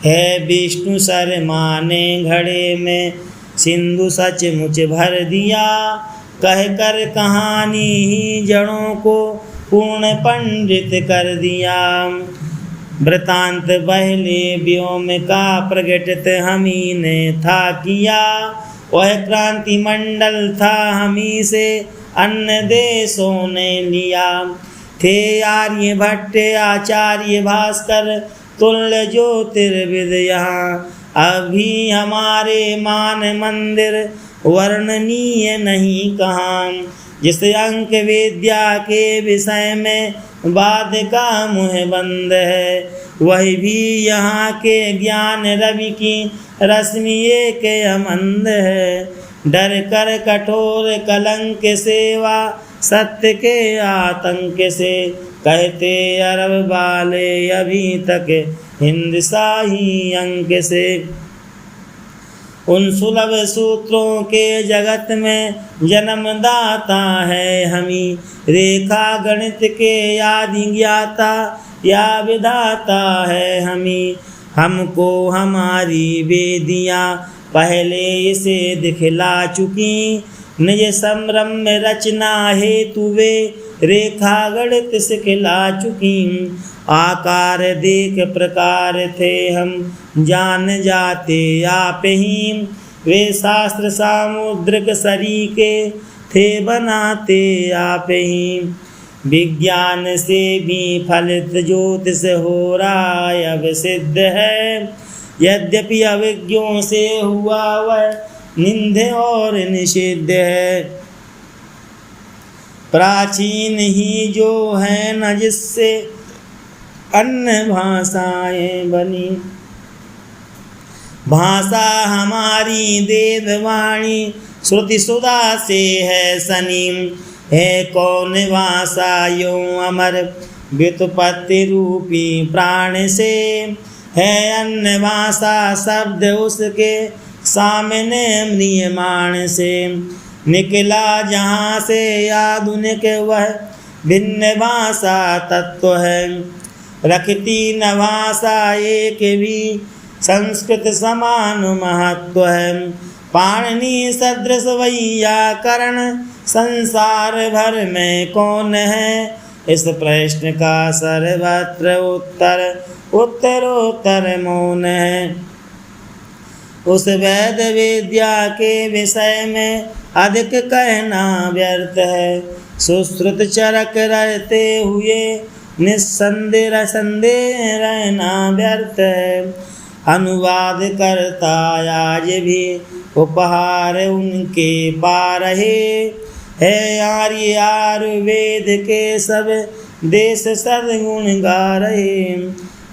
है विष्णु शर्मा ने घड़े में सिंधु सचमुच भर दिया। कह कर कहानी ही जड़ों को पूर्ण पंडित कर दिया। वृतांत पहले व्योम का प्रकटित हमी ने था किया। वह क्रांति मंडल था हमी से अन्य देशों ने लिया। थे आर्य भट्ट आचार्य भास्कर तुल्य ज्योतिर्विद यहाँ। अभी हमारे मान मंदिर वर्णनीय नहीं कहाँ। जिस अंक विद्या के विषय में वाद का मुँह बंद है। वही भी यहाँ के ज्ञान रवि की रश्मि एक अमंद है। डर कर कठोर कलंक सेवा सत्य के आतंक से। कहते अरब वाले अभी तक हिंद शाही अंक से। उन सुलभ सूत्रों के जगत में जन्मदाता है हमी। रेखा गणित के आदि ज्ञाता या विधाता है हमी। हमको हमारी वेदियाँ पहले इसे दिखला चुकी। निज संभ्रम में रचना हेतु वे रेखा गणित सिखला चुकी। आकार देख प्रकार थे हम जान जाते आप ही। वे शास्त्र सामुद्रिक सरीके थे बनाते आप ही। विज्ञान से भी फलित ज्योतिष हो रहा अब सिद्ध है। यद्यपि अविज्ञों से हुआ वह निंदे और निषिद्ध है। प्राचीन ही जो है न जिससे अन्य भाषाएं बनी। भाषा हमारी देववाणी श्रुति सुधा से है सनी। है कौन भाषा यो अमर व्युत्पत्ति रूपी प्राण से। है अन्य भाषा शब्द उसके सामने म्रियमाण से। निकला जहाँ से आधुनिक वह भिन्न भाषा तत्व है। रखती न भाषा एक भी संस्कृत समान महत्व है। पाणिनि सदृश वैयाकरण संसार भर में कौन है। इस प्रश्न का सर्वत्र उत्तरोत्तर मौन है। उस वेद विद्या के विषय में अधिक कहना व्यर्थ है। सुश्रुत चरक रहते हुए निस्संदेह संदेह रहना व्यर्थ है। अनुवाद करता आज भी उपहार उनके पा रहे है। आर्य आयुर्वेद के सब देश सद्गुण गा रहे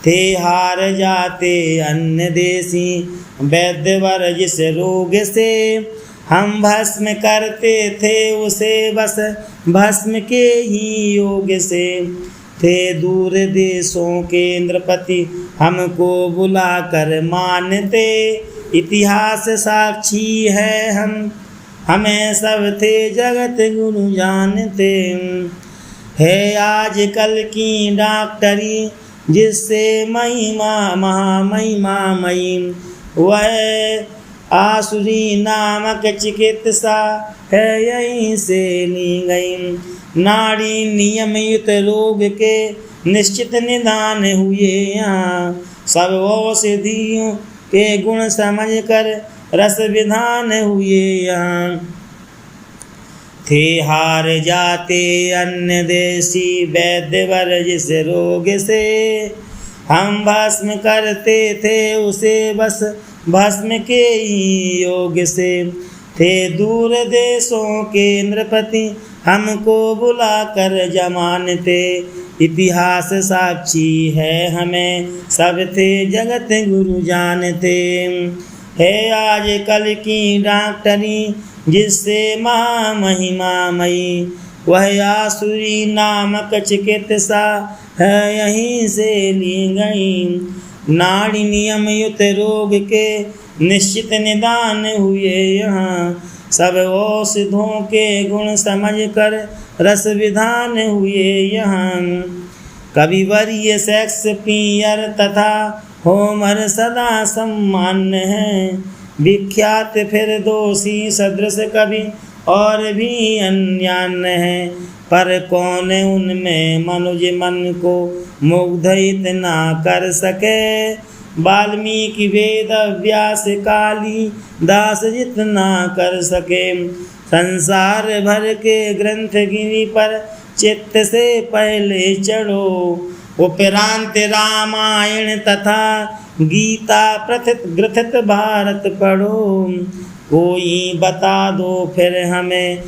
थे। हार जाते अन्य देशी वैद्यवर जिस रोग से हम भस्म करते थे उसे बस भस्म के ही योग से। थे दूर देशों के इंद्रपति हमको बुलाकर मानते। इतिहास साक्षी है हमें सब थे जगत गुरु जानते। है आजकल की डॉक्टरी जिससे महिमा महामहिमा मई वह आसुरी नामक चिकित्सा है यहीं से ली गई। नाड़ी नियमित रोग के निश्चित निदान हुए यहाँ। सब औषधियों के गुण समझ कर रस विधान हुए यहाँ। थे हार जाते अन्य देशी वैद्यवर जिस रोग से हम भस्म करते थे उसे बस भस्म के ही योग से। थे दूर देशों के नृपति हमको बुलाकर जमानते। इतिहास साक्षी है हमें सब थे जगत गुरु जानते। है आज कल की डॉक्टरी जिससे महामहिमा मई वह आसुरी नामक चिकित्सा है यहीं से ली गई। नाड़ी नियमयुक्त रोग के निश्चित निदान हुए यहाँ। सब औषधों के गुण समझ कर रस विधान हुए यहाँ। कविवर्य शेक्सपियर तथा होमर सदा सम्मान्य है। विख्यात फिर दोषी सदृश कवि और भी अन्यान्य है। पर कौन उनमें मनुज मन को मुग्ध इतना कर सके। वाल्मीकि वेद व्यास काली दास जितना कर सके। संसार भर के ग्रंथ गिरी पर चित्त से पहले चढ़ो। उपरांत रामायण तथा गीता प्रथित ग्रथित भारत पढ़ो। कोई बता दो फिर हमें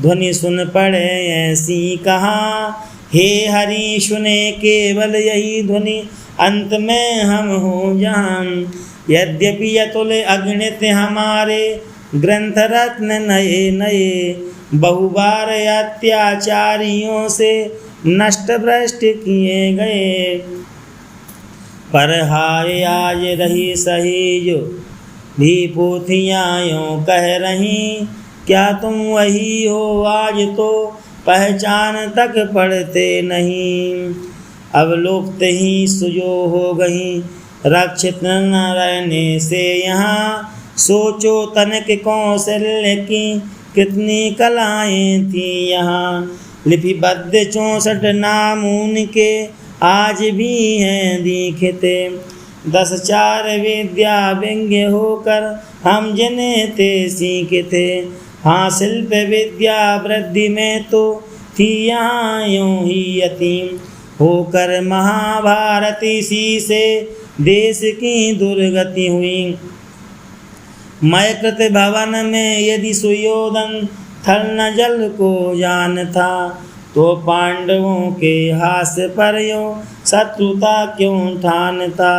ध्वनि सुन पड़े ऐसी कहाँ। हे हरि सुने केवल यही ध्वनि अंत में हम हो जहाँ। यद्यपि अतुल अगणित हमारे ग्रंथ रत्न नए नए बहुबार अत्याचारियों से नष्ट भ्रष्ट किए गए। पर हाय आज रही सही जो भी पोथियाँ यूँ कह रही। क्या तुम वही हो आज तो पहचान तक पढ़ते नहीं। अब लुप्त ही सुजो हो गई रक्षित न रहने से यहाँ। सोचो तनिक कौशल्य की कितनी कलाएँ थी यहाँ। लिपिबद्ध 64 नाम उनके आज भी हैं दीखते। 10 विद्या व्यंग्य होकर हम जिन्हें थे सीखते। हाँ शिल्प विद्या वृद्धि में तो थी यहाँ यूँ ही यतीम होकर महाभारत इसी से देश की दुर्गति हुई। मयकृत भवन में यदि सुयोधन थल न जल को जान था तो पांडवों के हास्य पर यो शत्रुता क्यों ठानता।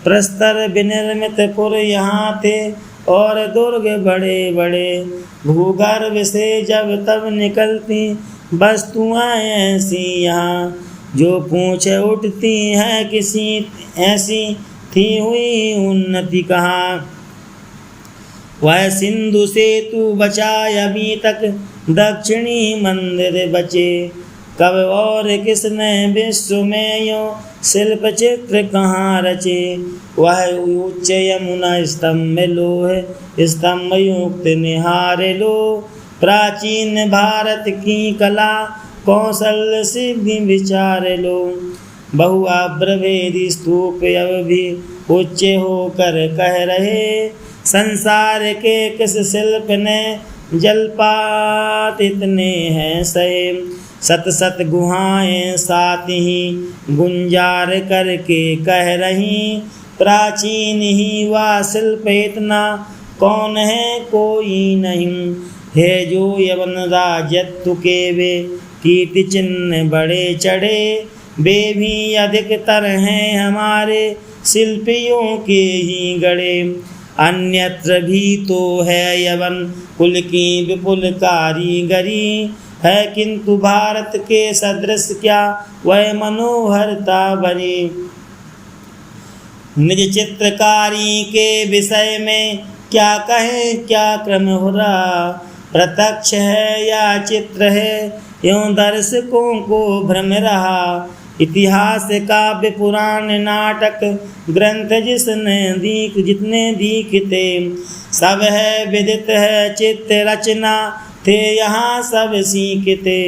प्रस्तर विनिर्मित पुर यहाँ थे और दुर्ग बड़े बड़े। भूगर्भ से जब तब निकलती वस्तुएं ऐसी यहाँ जो पूछ उठती हैं किसी ऐसी थी हुई उन्नति कहाँ। वह सिंधु सेतु बचाए अभी तक दक्षिणी मंदिर बचे। कब और किसने विश्व में यो शिल्प चित्र कहाँ रचे। वह उच्च यमुना स्तंभ लोह स्तंभ युक्त निहारे लो। प्राचीन भारत की कला कौशल सिद्धि विचार लो। बहु अब्रवेदी स्तूप अब भी उच्च होकर कह रहे। संसार के किस शिल्प ने जलपात इतने हैं सहे। सत सत गुहाएं साथ ही गुंजार करके कह रही। प्राचीन ही वह शिल्प इतना कौन है कोई नहीं। है जो यवन राजत्व के वे कीर्ति चिन्ह बड़े चढ़े। वे भी अधिकतर हैं हमारे शिल्पियों के ही गढ़े। अन्यत्र भी तो है यवन कुल की विपुल कारीगरी है। किंतु भारत के सदृश क्या वह मनोहरता भरी। निज चित्रकारी के विषय में क्या कहें क्या क्रम हो रहा। प्रत्यक्ष है या चित्र है यूं दर्शकों को भ्रम रहा। इतिहास काव्य पुराण नाटक ग्रंथ जितने दिखते सब है विदित है। चित्र रचना थे यहाँ सब सीखते।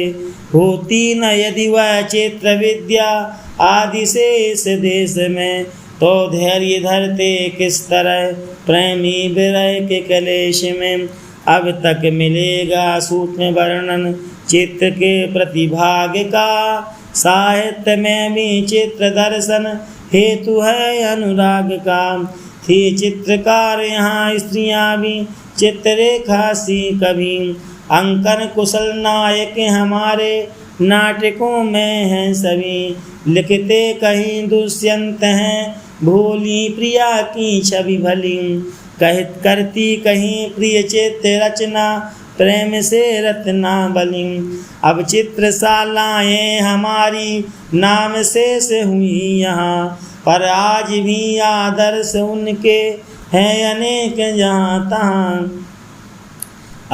होती न यदि वह चित्र विद्या आदि से इस देश में तो धैर्य धरते किस तरह प्रेमी विरह के कलेश में। अब तक मिलेगा सूक्ष्म वर्णन चित्र के प्रतिभाग का। साहित्य में भी चित्र दर्शन हेतु है अनुराग का। थी चित्रकार यहाँ स्त्रियाँ भी चित्ररेखा सी कभी। अंकन कुशल नायक हमारे नाटकों में हैं सभी। लिखते कहीं दुष्यंत हैं भोली प्रिया की छवि भली। करती कहीं प्रिय चित्र रचना प्रेम से रत्नावली। अब चित्रशालाएं हमारी नाम शेष हुई यहाँ पर आज भी आदर्श उनके हैं अनेक जहाँ तहाँ।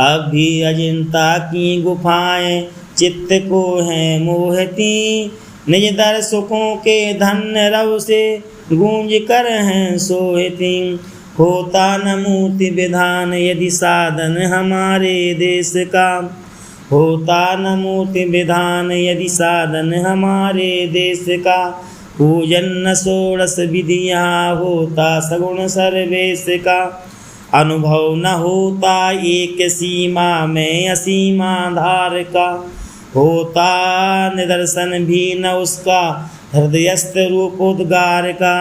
अब भी अजंता की गुफाएं चित्त को हैं मोहती। निज दर्शकों के धन्य रव से गूंज कर हैं सोहती। होता न मूर्ति विधान यदि साधन हमारे देश का। होता न मूर्ति विधान यदि साधन हमारे देश का। पूजन न षोडश विधियाँ होता सगुण सर्वेश का। अनुभव न होता एक सीमा में असीमा धार का। होता निदर्शन भी न उसका हृदयस्थ रूप उद्गार का।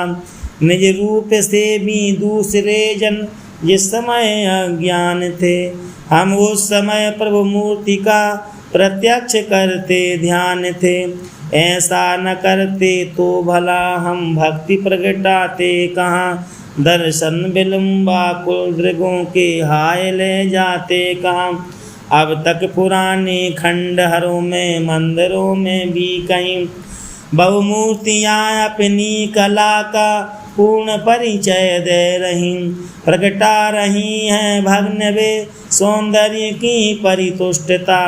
निज रूप से भी दूसरे जन जिस समय अज्ञान थे। हम उस समय प्रभु मूर्ति का प्रत्यक्ष करते ध्यान थे। ऐसा न करते तो भला हम भक्ति प्रगटाते कहाँ। दर्शन विलंबा कुल दृगों के हाय ले जाते कहाँ। अब तक पुराने खंडहरों में मंदिरों में भी कहीं बहुमूर्तियाँ अपनी कला का पूर्ण परिचय दे रही। प्रगटा रही हैं भग्न वे सौंदर्य की परितुष्टता।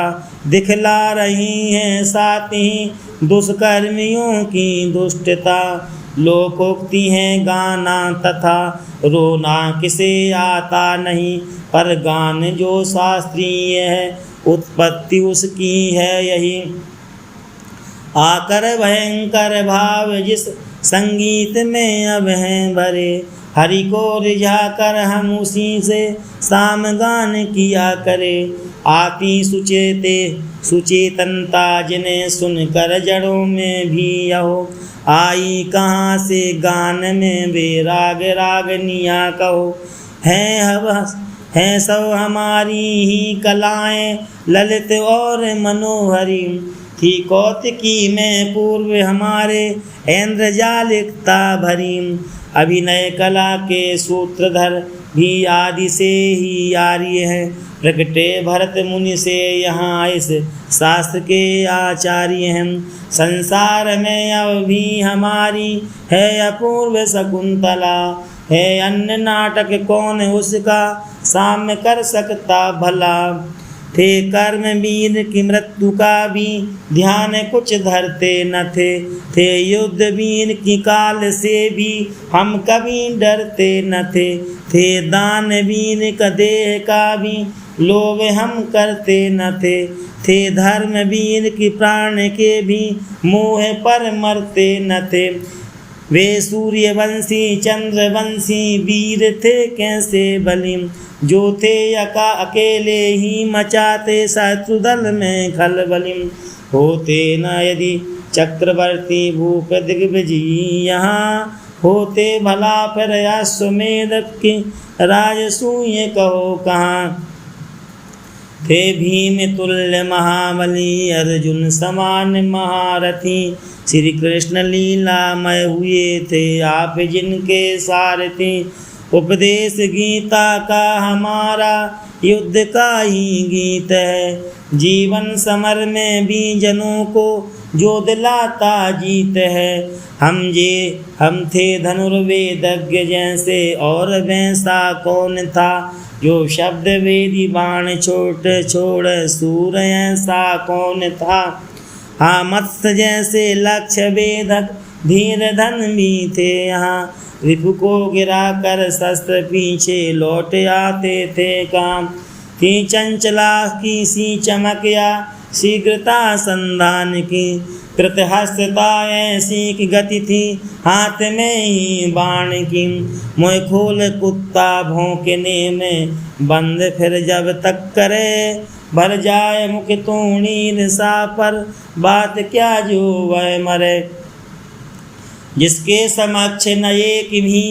दिखला रही हैं साथ ही दुष्कर्मियों की दुष्टता। लोकोक्ति है गाना तथा रोना किसे आता नहीं। पर गान जो शास्त्रीय है उत्पत्ति उसकी है यही। आकर भयंकर भाव जिस संगीत में अब हैं भरे। हरि को रिझा कर हम उसी से सामगान किया करे। आती सुचेतनता जिन्हें सुनकर जड़ों में भी यहो। आई कहाँ से गान में वे राग रागनिया कहो। हैं सब हमारी ही कलाएं ललित और मनोहरी। थी कौतिकी में पूर्व हमारे इंद्रजालिकता भरी। अभिनय कला के सूत्रधर भी आदि से ही आर्य हैं। प्रगटे भरत मुनि से यहाँ इस शास्त्र के आचार्य हैं। संसार में अब भी हमारी है अपूर्व शकुंतला। है अन्य नाटक कौन उसका साम्य कर सकता भला। थे कर्म वीर की मृत्यु का भी ध्यान कुछ धरते न थे युद्ध वीर की काल से भी हम कभी डरते न थे दान वीर का देह का भी लोभ हम करते न थे धर्म वीर की प्राण के भी मोह पर मरते न थे। वे सूर्यवंशी चंद्रवंशी वीर थे कैसे बलि, जो थे अकेले ही मचाते शत्रुदल में खलबली। होते न यदि चक्रवर्ती भूप दिग्विजयी यहाँ, होते भला फिर अश्वमेध की राजसूय कहो कहाँ। थे भीम तुल्य महाबली अर्जुन समान महारथी, श्री कृष्ण लीलामय हुए थे आप जिनके सारथी। उपदेश गीता का हमारा युद्ध का ही गीत है, जीवन समर में भी जनों को जो दिलाता जीत है। हम थे धनुर्वेदज्ञ जैसे और वैसा कौन था, जो शब्द वेदी बाण छोड़ सूर ऐसा कौन था। हाँ मत्स्य जैसे लक्ष्य वेदक धीर धन भी थे यहाँ, रिपु को गिरा कर शस्त्र पीछे लौट आते थे काम। थी चंचला की सी चमक या शीघ्रता संधान की, कृतहस्तता ऐसी की गति थी हाथ में ही बाण की। मोह खोल कुत्ता भौंकने में बंद फिर जब तक करे, भर जाए मुख तूणी सा पर बात क्या जो वह मरे। जिसके समक्ष न एक भी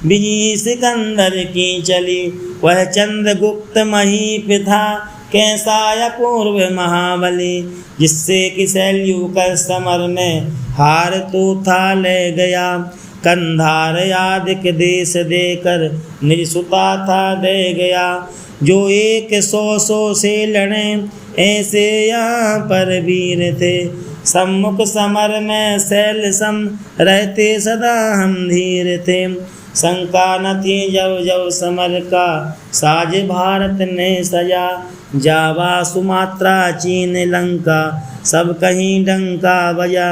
बिजी सिकंदर की चली, वह चंद्रगुप्त महीप था कैसा अपूर्व महाबली। जिससे कि शैल्यूकर समर में हार तो था ले गया, कंधार आदि के देश देकर निज सुता था दे गया। जो 100 से लड़े ऐसे यहाँ पर वीर थे, सम्मुख समर में शैल सम रहते सदा हम धीर थे। शंका न थी जब समर का साज भारत ने सजा, जावा सुमात्रा चीन लंका सब कहीं डंका बजा।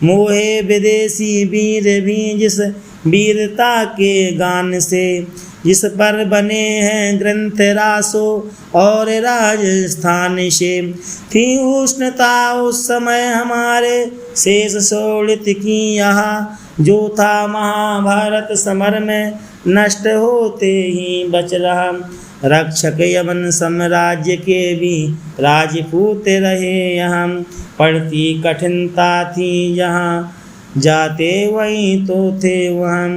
मोहे विदेशी वीर भी जिस वीरता के गान से, जिस पर बने हैं ग्रंथ रासो और राजस्थान से। थी उष्णता उस समय हमारे शेष शोड़ित की यहाँ, जो था महाभारत समर में नष्ट होते ही बच रहा। रक्षक यमन साम्राज्य के भी राजपूत रहे यहाँ, पड़ती कठिनता थी जहाँ जाते वहीं तो थे वहाँ।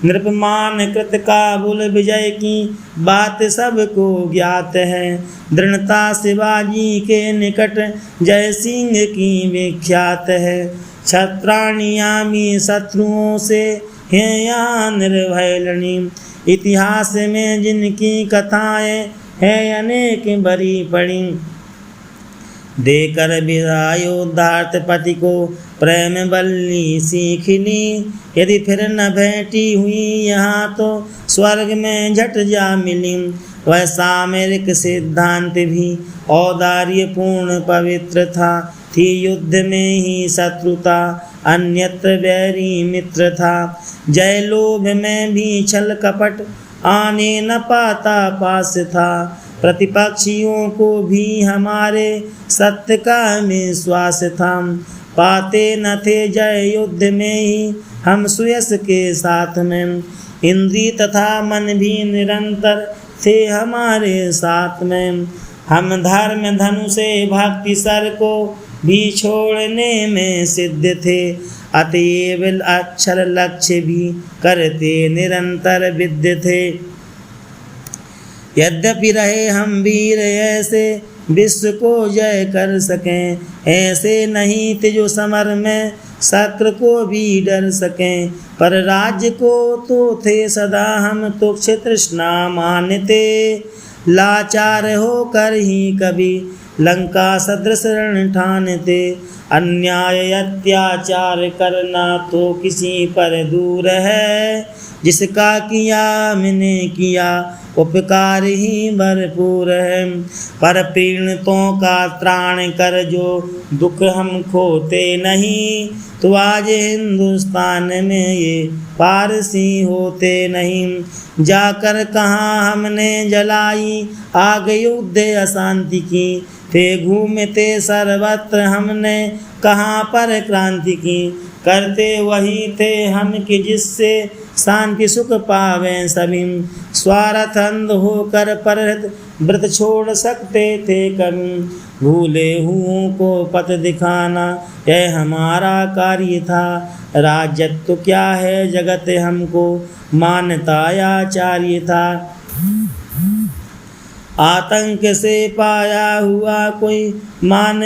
नृपमान कृत काबुल विजय की बात सबको ज्ञात है, दृढ़ता शिवाजी के निकट जय सिंह की विख्यात है। छत्राणियामी शत्रुओं से हैं यहाँ निर्भय लड़ी, इतिहास में जिनकी कथाएं हैं अनेक बरी पड़ी। देकर विदायोद्धार्थ पति को प्रेम बल्ली सीखनी, यदि फिर न भेंटी हुई यहाँ तो स्वर्ग में झट जा मिली। वह सामरिक सिद्धांत भी औदार्य पूर्ण पवित्र था, थी युद्ध में ही शत्रुता अन्यत्र वैरी मित्र था। जय लोभ में भी छल कपट आने न पाता पास था, प्रतिपक्षियों को भी हमारे सत्य का विश्वास था। पाते न थे जय युद्ध में ही हम सुयश के साथ में, इंद्रिय तथा मन भी निरंतर थे हमारे साथ में। हम धर्म धनु से भक्ति सर को भी छोड़ने में सिद्ध थे, अतएव अक्षर लक्ष्य भी करते निरंतर विद्य थे। यद्यपि रहे हम वीर ऐसे विश्व को जय कर सकें, ऐसे नहीं थे जो समर में शक्र को भी डर सकें। पर राज्य को तो थे सदा हम तुच्छ तृष्णा मानते, लाचार होकर ही कभी लंका सदृश रण ठानते। अन्याय अत्याचार करना तो किसी पर दूर है, जिसका किया मैंने किया उपकार ही भरपूर है। पर पीड़ितों का त्राण कर जो दुख हम खोते नहीं, तो आज हिंदुस्तान में ये पारसी होते नहीं। जाकर कहाँ हमने जलाई आग युद्ध अशांति की, थे घूमते सर्वत्र हमने कहाँ पर क्रांति की। करते वही थे हम कि जिससे शांति सुख पावें सभी, स्वार्थ अंध होकर पर व्रत छोड़ सकते थे कभी। भूले हुओं को पथ दिखाना यह हमारा कार्य था, राजत्व क्या है जगत हमको मानता आचार्य था। आतंक से पाया हुआ कोई मान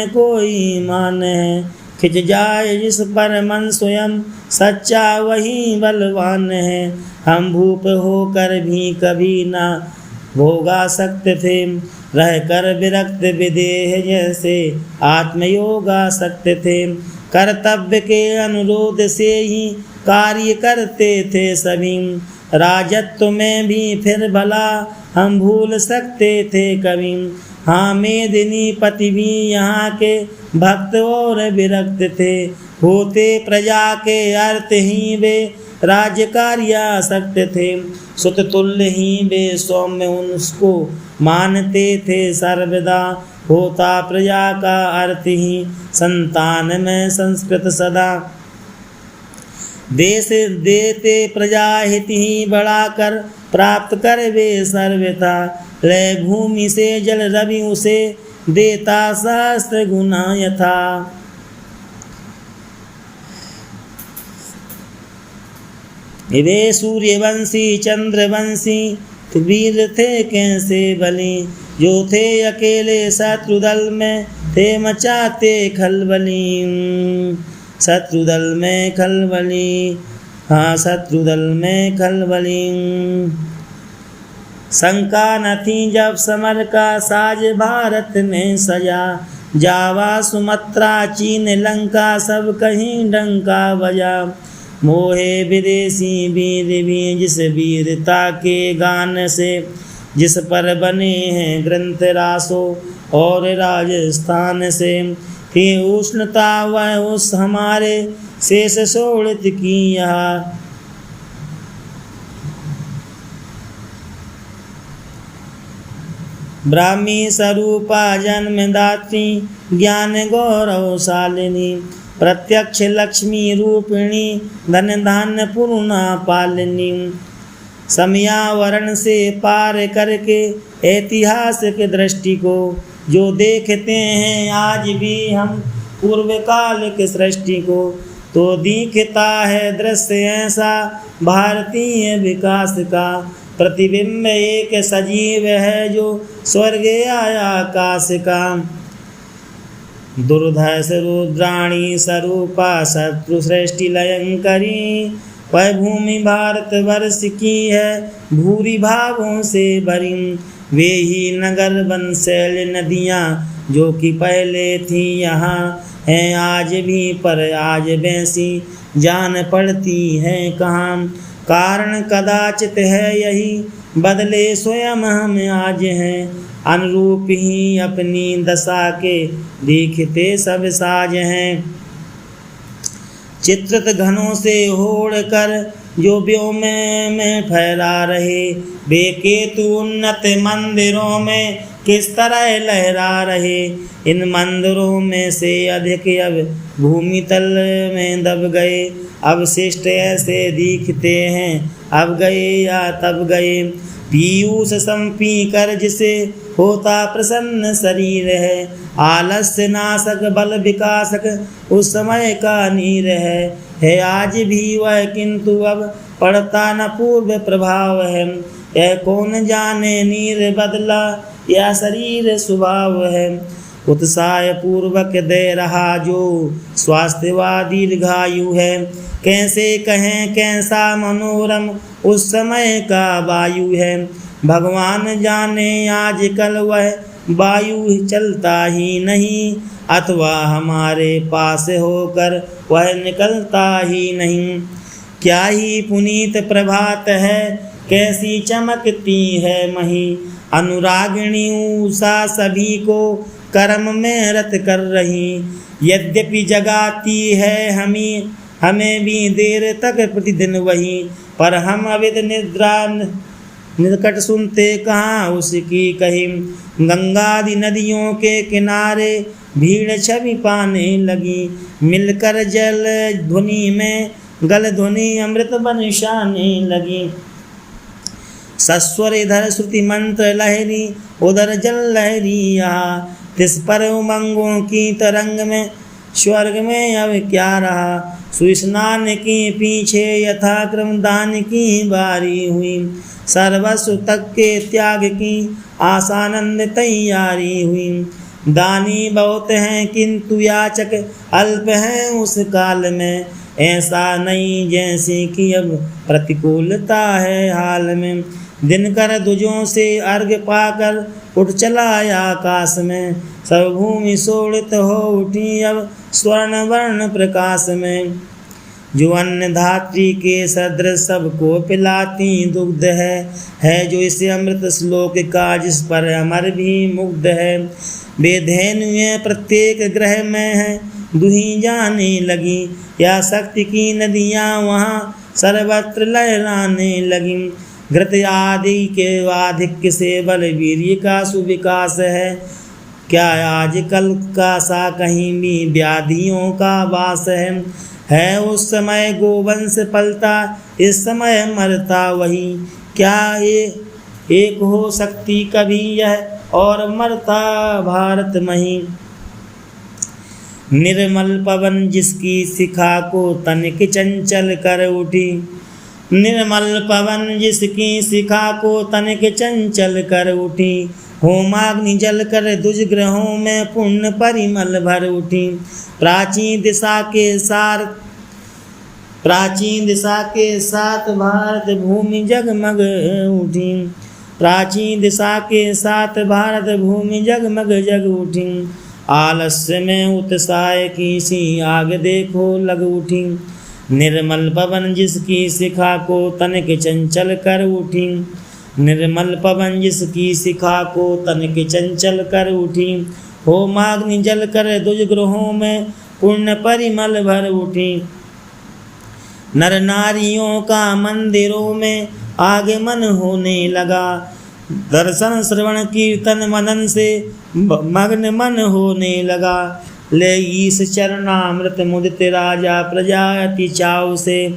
है, खिंच जाए जिस पर मन स्वयं सच्चा वही बलवान है। हम भूप होकर भी कभी ना भोगा सकते थे, रह कर विरक्त विदेह जैसे आत्मयोगा सकते थे। कर्तव्य के अनुरोध से ही कार्य करते थे सभी, राजत्व में भी फिर भला हम भूल सकते थे कभी। हाँ मेदिनी पति भी यहाँ के भक्त और विरक्त थे, होते प्रजा के अर्थ ही वे राज्य कार्यासक्त थे। सुत तुल्य ही वे सौम्य उसको मानते थे सर्वदा, होता प्रजा का अर्थ ही संतान में संस्कृत सदा। देश देते प्रजा हित ही बढ़ाकर प्राप्त कर वे सर्वथा, लय भूमि से जल रवि उसे देता शास्त्र गुना यथा। वे सूर्यवंशी चंद्रवंशी वीर थे कैसे बली, जो थे अकेले शत्रुदल में थे मचाते खलबली। शत्रुदल में खलबली, हाँ शत्रुदल में खलबली। शंका न थी जब समर का साज भारत में सजा, जावा सुमत्रा चीन लंका सब कहीं डंका बजा। मोहे विदेशी वीर भी जिस वीरता के गान से, जिस पर बने हैं ग्रंथ रासो और राजस्थान से। थी उष्णता वह उस हमारे शेष शोड़ित की यहाँ, ब्राह्मी स्वरूपा जन्मदात्री ज्ञान गौरवशालिनी। प्रत्यक्ष लक्ष्मी रूपिणी धन धान्य पूर्णा पालिनी। समयावरण से पार करके ऐतिहासिक दृष्टि को, जो देखते हैं आज भी हम पूर्व काल के सृष्टि को, तो दिखता है दृश्य ऐसा भारतीय विकास का। प्रतिबिंब एक सजीव है जो स्वर्ग आया आकाश का। दुर्धर्ष रुद्राणी स्वरूपा शत्रु सृष्टि लयंकरी, वह भूमि भारत वर्ष की है भूरी भावों से भरी। वे ही नगर वन शैल नदियाँ जो कि पहले थी यहाँ हैं आज भी, पर आज वैसी जान पड़ती हैं कहाँ। कारण कदाचित है यही बदले स्वयं हम आज हैं, अनुरूप ही अपनी दशा के दिखते सब साज हैं। चित्रित घनों से होड़ कर जो व्योम में फैला रहे, वे केतु उन्नत मंदिरों में किस तरह लहरा रहे। इन मंदिरों में से अधिक अब भूमि तल में दब गए, अवशिष्ट ऐसे दिखते हैं अब गए या तब गए। पीयूष संपी कर जिसे होता प्रसन्न शरीर है, आलस्य नाशक बल विकासक उस समय का नीर है आज भी वह, किंतु अब पड़ता न पूर्व प्रभाव है। यह कौन जाने नीर बदला या शरीर स्वभाव है। उत्साह पूर्वक दे रहा जो स्वास्थ्यवा दीर्घायु है, कैसे कहें कैसा मनोरम उस समय का वायु है। भगवान जाने आजकल वह वायु चलता ही नहीं, अथवा हमारे पास होकर वह निकलता ही नहीं। क्या ही पुनीत प्रभात है, कैसी चमकती है मही, अनुरागिणी उषा सभी को कर्म में रत कर रही। यद्यपि जगाती है हमें भी देर तक प्रतिदिन वही, पर हम अविद निद्रा निकट सुनते कहाँ उसकी कहीं। गंगादि नदियों के किनारे भीड़ छवि पाने लगी, मिलकर जल ध्वनि में गल ध्वनि अमृत बरसाने लगी। सस्वर इधर श्रुति मंत्र लहरी, उधर जल लहरी यहाँ, तिस पर उमंगों की तरंग में स्वर्ग में अब क्या रहा। सुस्नान के पीछे यथाक्रम दान की बारी हुई, सर्वस्व तक के त्याग की आसानंद तैयारी हुई। दानी बहुत हैं किंतु याचक अल्प हैं उस काल में, ऐसा नहीं जैसे कि अब प्रतिकूलता है हाल में। दिनकर दुजों से अर्घ पाकर उठ चला आकाश में, सब भूमि शोणित हो उठी अब स्वर्ण वर्ण प्रकाश में। जो अन्न धात्री के सदृश सबको पिलाती दुग्ध है जो इस अमृत श्लोक का जिस पर अमर भी मुग्ध है। वेधेनु प्रत्येक ग्रह में है दुही जाने लगी, या शक्ति की नदियाँ वहाँ सर्वत्र लहराने लगी। घृत आदि के आधिक्य से बलवीर्य का सुविकास है, क्या आजकल का सा कहीं भी व्याधियों का वास है। उस समय गोवंश पलता, इस समय मरता वही, क्या एक हो सकती कभी यह और मरता भारत मही। निर्मल पवन जिसकी शिखा को तनिक चंचल कर उठी, निर्मल पवन जिसकी शिखा को तनिक चंचल कर उठी। होमाग्नि जल कर दुष्ग्रहों में पुण्य परिमल भर उठी। प्राचीन दिशा के साथ भारत भूमि जगमग उठी। प्राचीन दिशा के साथ भारत भूमि जगमग जग उठी। आलस्य में उत्साह की सी आग देखो लग उठी। निर्मल पवन जिसकी शिखा को तनिक चंचल कर उठी। निर्मल पवन जिसकी शिखा को तनिक चंचल कर उठी। होमाग्नि जल कर दुष्ग्रहों में पुण्य परिमल भर उठी। नर नारियों का मंदिरों में आगमन होने लगा। दर्शन श्रवण कीर्तन मनन से मग्न मन होने लगा। ले ईश चरणामृत मुदित राजा प्रजा अति चाव से।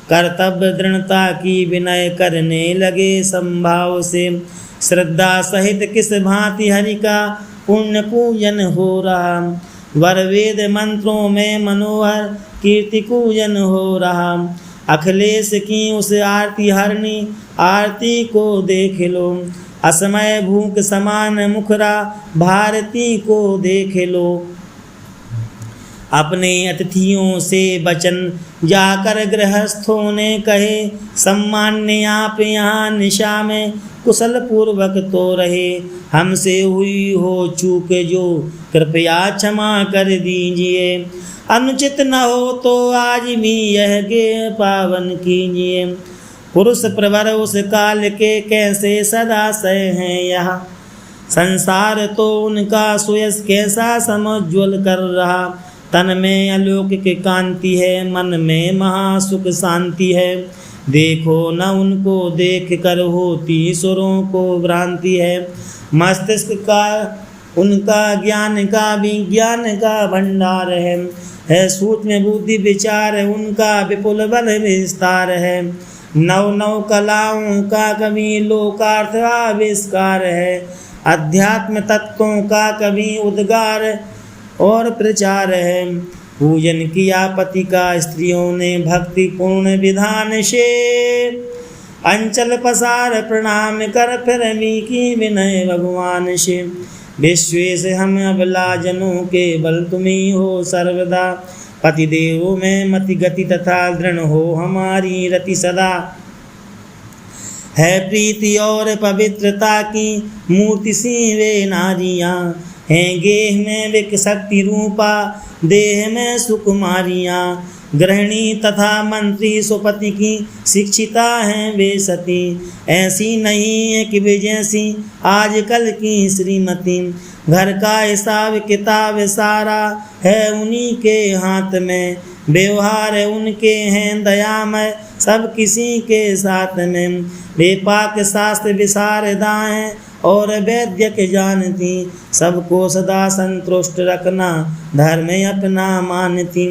कर्तव्य दृढ़ता की विनय करने लगे संभाव से। श्रद्धा सहित किस भांति हरि का पुण्य पूजन हो रहा। वर वेद मंत्रों में मनोहर कीर्ति पूजन हो रहा। अखिलेश की उस आरती हरणी आरती को देख लो। असमय भूख समान मुखरा भारती को देख लो। अपने अतिथियों से वचन जाकर गृहस्थों ने कहे। सम्मान्य आप यहाँ निशा में कुशल पूर्वक तो रहे। हमसे हुई हो चूक जो कृपया क्षमा कर दीजिए। अनुचित न हो तो आज भी यह गे पावन कीजिए। पुरुष प्रवर उस काल के कैसे सदाशय हैं यहाँ। संसार तो उनका सुयस कैसा समज्वल कर रहा। तन में अलौकिक कांति है, मन में महासुख शांति है। देखो न उनको देख कर होती सुरों को भ्रांति है। मस्तिष्क का उनका ज्ञान का विज्ञान का भंडार है सूक्ष्म बुद्धि विचार उनका विपुल बल विस्तार है। नव नव कलाओं का कभी लोकार्थ आविष्कार है। अध्यात्म तत्वों का कभी उद्गार और प्रचार है। पूजन किया पति का स्त्रियों ने भक्ति पूर्ण विधान से। अंचल पसार प्रणाम कर फिर भी की विनय भगवान से। विश्वेश हम अबला जनों के बल तुम्ही हो सर्वदा। पति देव में मति गति तथा दृढ़ हो हमारी रति सदा। है प्रीति और पवित्रता की मूर्ति सी वे नारियां, हैं गेह में विक शक्ति रूपा, देह में सुकुमारियां। गृहिणी तथा मंत्री सुपति की शिक्षिता हैं वे सती, ऐसी नहीं है कि वे जैसी आजकल की श्रीमती। घर का हिसाब किताब सारा है उन्हीं के हाथ में, व्यवहार उनके हैं दयामय सब किसी के साथ में। वे पाक शास्त्र विशारदा हैं और वैद्य के जानती, सबको सदा संतुष्ट रखना धर्म अपना मानती।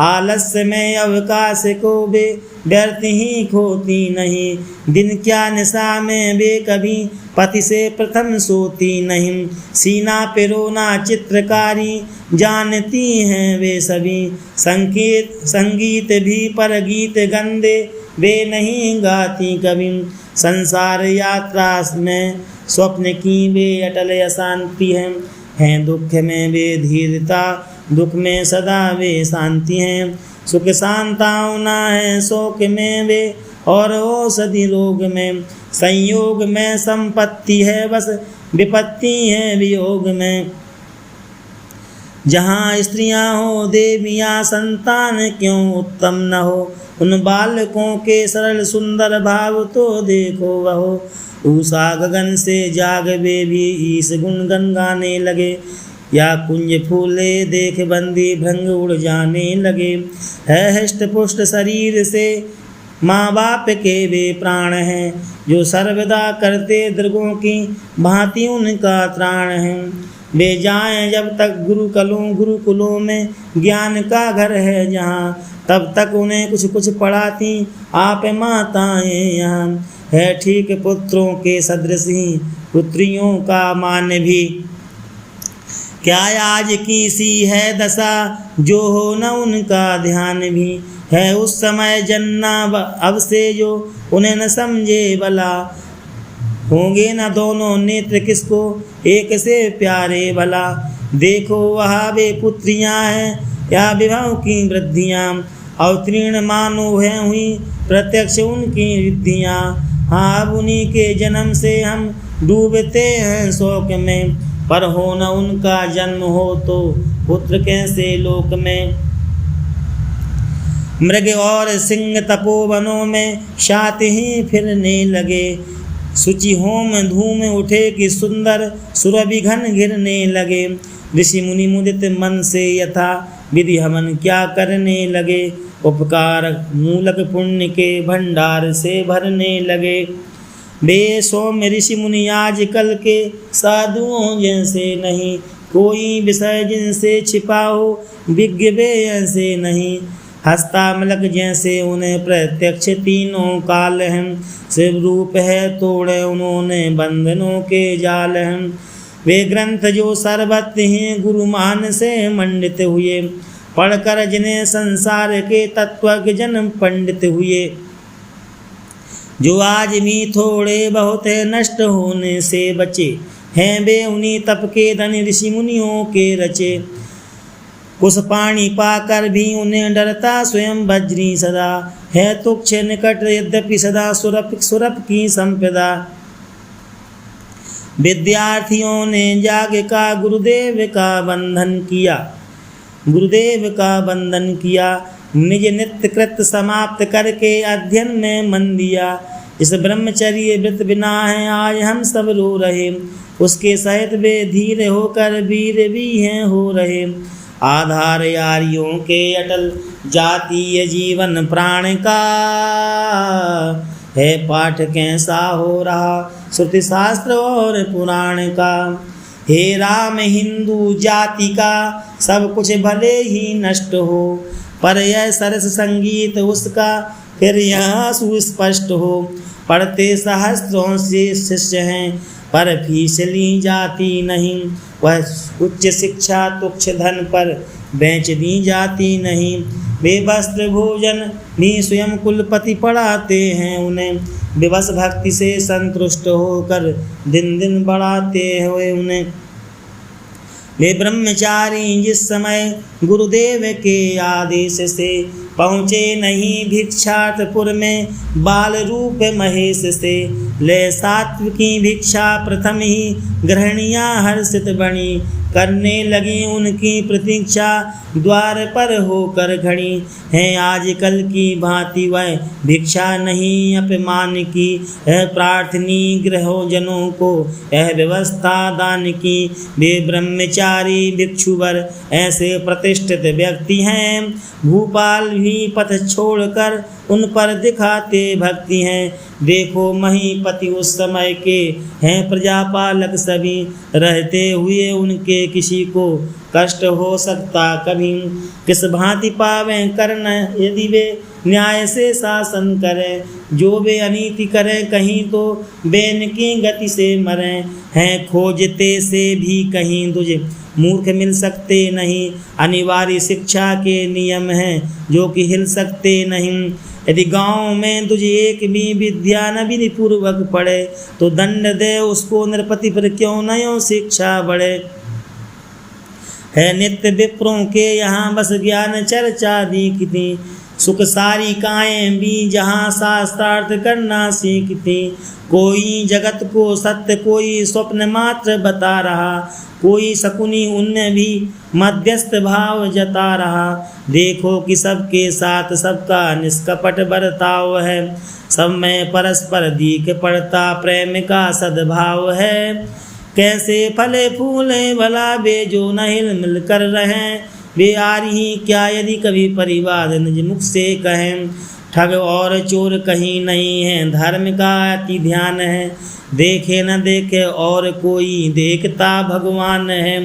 आलस्य में अवकाश को वे व्यर्थ ही खोती नहीं, दिन क्या निशा में वे कभी पति से प्रथम सोती नहीं। सीना पे रोना चित्रकारी जानती हैं वे सभी, संगीत भी पर गीत गंदे वे नहीं गाती कभी। संसार यात्रा में स्वप्न की वे अटल अशांति हैं दुख में वे धीरता, दुख में सदा वे शांति हैं। सुख सांत्वना है शोक में वे और औषधि रोग में, संयोग में संपत्ति है बस विपत्ति है वियोग में। जहाँ स्त्रियाँ हो देवियाँ संतान क्यों उत्तम न हो, उन बालकों के सरल सुंदर भाव तो देखो वहो। उषा गगन से जाग वे भी ईश गुणगन गाने लगे, या कुंज फूले देख बंदी भृंग उड़ जाने लगे। है हष्ट पुष्ट शरीर से माँ बाप के वे प्राण हैं, जो सर्वदा करते दृगों की भांति उनका त्राण है। वे जाएं जब तक गुरुकुलों में ज्ञान का घर है जहाँ, तब तक उन्हें कुछ कुछ पढ़ाती आप माताएं यहाँ। है ठीक पुत्रों के सदृश ही पुत्रियों का मान भी, क्या आज की सी है दशा जो हो न उनका ध्यान भी। है उस समय जन्ना अब से जो उन्हें न समझे भला, होंगे न दोनों नेत्र किसको एक से प्यारे भला। देखो वहाँ वे पुत्रियाँ हैं या विवाह की वृद्धियाँ, अवतीर्ण मानो है हुई प्रत्यक्ष उनकी रिद्धियाँ। हाँ अब उन्हीं के जन्म से हम डूबते हैं शोक में, पर हो न उनका जन्म हो तो पुत्र कैसे लोक में। मृग और सिंह तपोवनों में शात ही फिरने लगे, शुचि होम धूम उठे कि सुंदर सुरभि घन घिरने लगे। ऋषि मुनि मुदित मन से यथा विधि हवन क्या करने लगे, उपकार मूलक पुण्य के भंडार से भरने लगे। वे सौम्य ऋषि मुनि आजकल के साधुओं जैसे नहीं, कोई विषय जिनसे छिपा हो विज्ञ वे ऐसे नहीं। हस्तामलक जैसे उन्हें प्रत्यक्ष तीनों काल हैं, शिव रूप है तोड़े उन्होंने बंधनों के जाल हैं। वे ग्रंथ जो सर्वत्र हैं गुरुमान से मंडित हुए, पढ़कर जिन्हें संसार के तत्वज्ञ जन पंडित हुए। जो आज भी थोड़े बहुत नष्ट होने से बचे, हैं वे उन्हीं तप के धन ऋषि मुनियों के रचे। कुछ पानी पाकर भी उन्हें डरता स्वयं वज्री सदा, है तुक्ष निकट यद्यपि सदा सुरप की संपदा। विद्यार्थियों ने जाग का गुरुदेव का बंधन किया, निज नित्य कृत समाप्त करके अध्ययन में मन दिया। इस ब्रह्मचर्य व्रत बिना है आज हम सब रो रहे, उसके सहित वे धीरे होकर वीर भी हैं हो रहे। आधार यारियों के अटल जातीय जीवन प्राण का, है पाठ कैसा हो रहा श्रुति शास्त्र और पुराण का। हे राम हिंदू जाति का सब कुछ भले ही नष्ट हो, पर यह सरस संगीत उसका फिर यह सुस्पष्ट हो। पढ़ते सहस्त्रों से शिष्य हैं पर फीस ली जाती नहीं, वह उच्च शिक्षा तुच्छ धन पर बेच दी जाती नहीं। वे वस्त्र भोजन भी स्वयं कुलपति पढ़ाते हैं उन्हें, विवश भक्ति से संतुष्ट होकर दिन दिन बढ़ाते हुए उन्हें। वे ब्रह्मचारी जिस समय गुरुदेव के आदेश से पहुँचे नहीं भिक्षाटपुर में बाल रूप महेश से। ले सात्विकी भिक्षा प्रथम ही गृहणियाँ हर्षित बनी, करने लगी उनकी प्रतीक्षा द्वार पर होकर खड़ी। है आजकल की भांति वह भिक्षा नहीं अपमान की, है प्रार्थनी गृहजनों को यह व्यवस्था दान की। वे ब्रह्मचारी भिक्षुवर ऐसे प्रतिष्ठित व्यक्ति हैं, भूपाल भी पथ छोड़कर उन पर दिखाते भक्ति हैं। देखो महीपति उस समय के हैं प्रजापालक सभी, रहते हुए उनके किसी को कष्ट हो सकता कभी। किस भांति पावें करना यदि वे न्याय से शासन करें, जो वे अनीति करें कहीं तो बेन की गति से मरें। हैं खोजते से भी कहीं तुझे मूर्ख मिल सकते नहीं, अनिवार्य शिक्षा के नियम हैं जो कि हिल सकते नहीं। यदि गांव में तुझे एक भी विद्या न विधि पूर्वक पढ़े, तो दंड दे उसको नृपति पर क्यों न यूं शिक्षा बढ़े। है नित्य विप्रों के यहाँ बस ज्ञान चर्चा दीखती, सुख सारी काएं भी जहाँ शास्त्रार्थ करना सीखती। कोई जगत को सत्य कोई स्वप्न मात्र बता रहा, कोई शकुनी उनमें भी मध्यस्थ भाव जता रहा। देखो कि सबके साथ सबका निष्कपट बर्ताव है, सब में परस्पर दीख पड़ता प्रेम का सद्भाव है। कैसे फले फूले भला वे जो न हिल मिल कर रहें, वे आ रही क्या यदि कभी परिवार निज मुख से कहें। ठग और चोर कहीं नहीं है, धर्म का अति ध्यान है। देखे न देखे और कोई देखता भगवान है।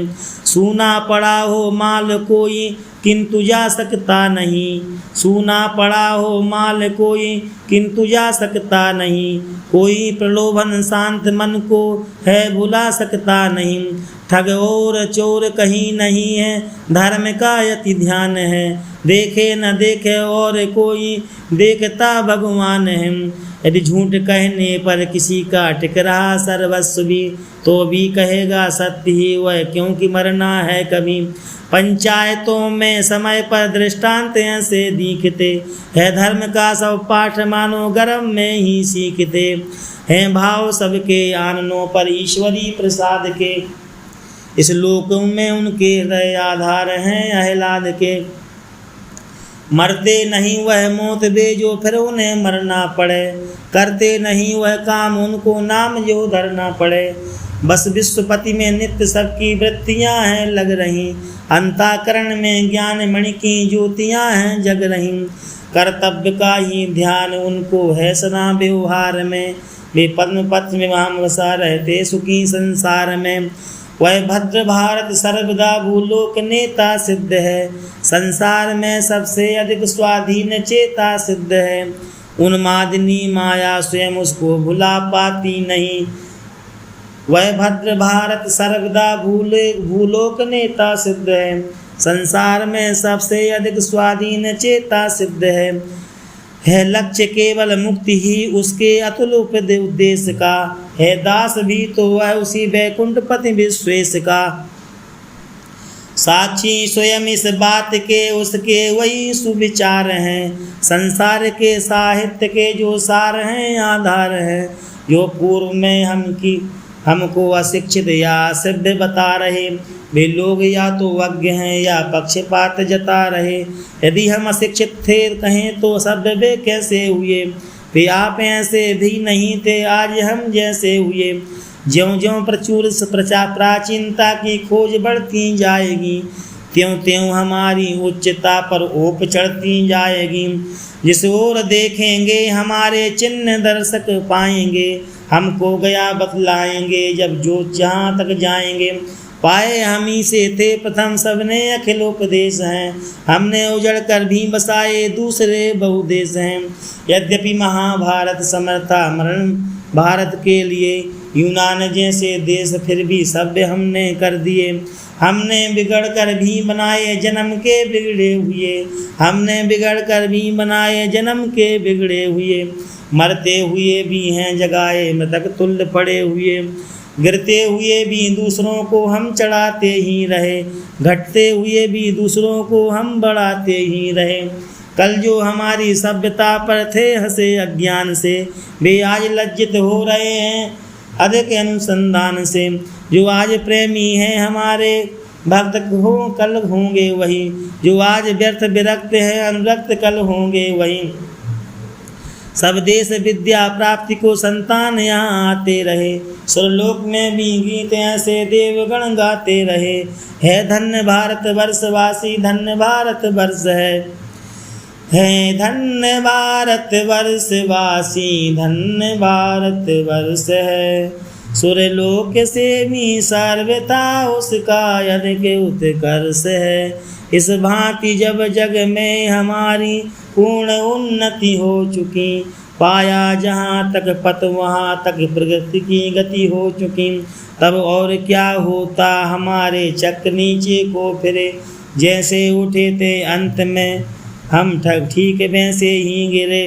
सूना पड़ा हो माल कोई किंतु जा सकता नहीं, सूना पड़ा हो माल कोई किंतु जा सकता नहीं। कोई प्रलोभन शांत मन को है भुला सकता नहीं। ठग और चोर कहीं नहीं है, धर्म का अति ध्यान है। देखे न देखे और कोई देखता भगवान है। यदि झूठ कहने पर किसी का टिक रहा सर्वस्व भी, तो भी कहेगा सत्य ही वह, क्योंकि मरना है कभी। पंचायतों में समय पर दृष्टांत ऐसे दिखते है, धर्म का सब पाठ मानो गर्भ में ही सीखते हैं। भाव सबके आननों पर ईश्वरी प्रसाद के, इस लोक में उनके हृदय आधार हैं आह्लाद के। मरते नहीं वह मौत दे जो फिर उन्हें मरना पड़े, करते नहीं वह काम उनको नाम जो धरना पड़े। बस विश्वपति में नित्य सबकी वृत्तियाँ हैं लग रही, अंताकरण में ज्ञान मणि की ज्योतियाँ हैं जग रही। कर्तव्य का ही ध्यान उनको है सदा व्यवहार में, वे पद्म पत्र में वहाँ वसा रहते सुखी संसार में। वह भद्र भारत सर्वदा भूलोक नेता सिद्ध है, संसार में सबसे अधिक स्वाधीन चेता सिद्ध है। उन्मादिनी माया स्वयं उसको भुला पाती नहीं, वह भद्र भारत सर्वदा भूलोक नेता सिद्ध है, संसार में सबसे अधिक स्वाधीन चेता सिद्ध है। लक्ष्य केवल मुक्ति ही उसके अतुल उद्देश्य का, है दास भी तो वह उसी वैकुंठ पति विश्वेश का। साक्षी स्वयं इस बात के उसके वही सुविचार हैं, संसार के साहित्य के जो सार हैं आधार हैं। जो पूर्व में हमको अशिक्षित या सिद्ध बता रहे, वे लोग या तो अज्ञ हैं या पक्षपात जता रहे। यदि हम अशिक्षित थे कहें तो सब वे कैसे हुए, वे आप ऐसे भी नहीं थे आज हम जैसे हुए। ज्यों ज्यों प्रचुर प्राचीनता की खोज बढ़ती जाएगी, त्यों त्यों हमारी उच्चता पर ओप चढ़ती जाएगी। जिस ओर देखेंगे हमारे चिन्ह दर्शक पाएंगे, हमको गया बतलाएंगे जब जो जहाँ तक जाएंगे। पाए हम ही से थे प्रथम सबने अखिलोपदेश हैं, हमने उजड़ कर भी बसाए दूसरे बहुदेश हैं। यद्यपि महाभारत समर्था मरण भारत के लिए, यूनान जैसे देश फिर भी सभ्य हमने कर दिए। हमने बिगड़ कर भी बनाए जन्म के बिगड़े हुए, हमने बिगड़ कर भी बनाए जन्म के बिगड़े हुए। मरते हुए भी हैं जगाए मृतक तुल्य पड़े हुए, गिरते हुए भी दूसरों को हम चढ़ाते ही रहे, घटते हुए भी दूसरों को हम बढ़ाते ही रहे। कल जो हमारी सभ्यता पर थे हंसे अज्ञान से, वे आज लज्जित हो रहे हैं अधिक अनुसंधान से। जो आज प्रेमी हैं हमारे भक्त हो कल होंगे वही, जो आज व्यर्थ विरक्त हैं अनुरक्त कल होंगे वही। सब देश विद्या प्राप्ति को संतान यहाँ आते रहे, सुरलोक में भी गीत ऐसे देवगण गाते रहे। है धन्य भारत वर्षवासी धन्य भारत वर्ष है धन्य भारत वर्षवासी धन्य भारत वर्ष है। सुरलोक से भी सर्वथा उसका यज्ञ उत्कर्ष है। इस भांति जब जग में हमारी पूर्ण उन्नति हो चुकी, पाया जहाँ तक पथ वहाँ तक प्रगति की गति हो चुकी, तब और क्या होता हमारे चक्र नीचे को फिरे। जैसे उठे थे अंत में हम ठीक वैसे ही गिरे।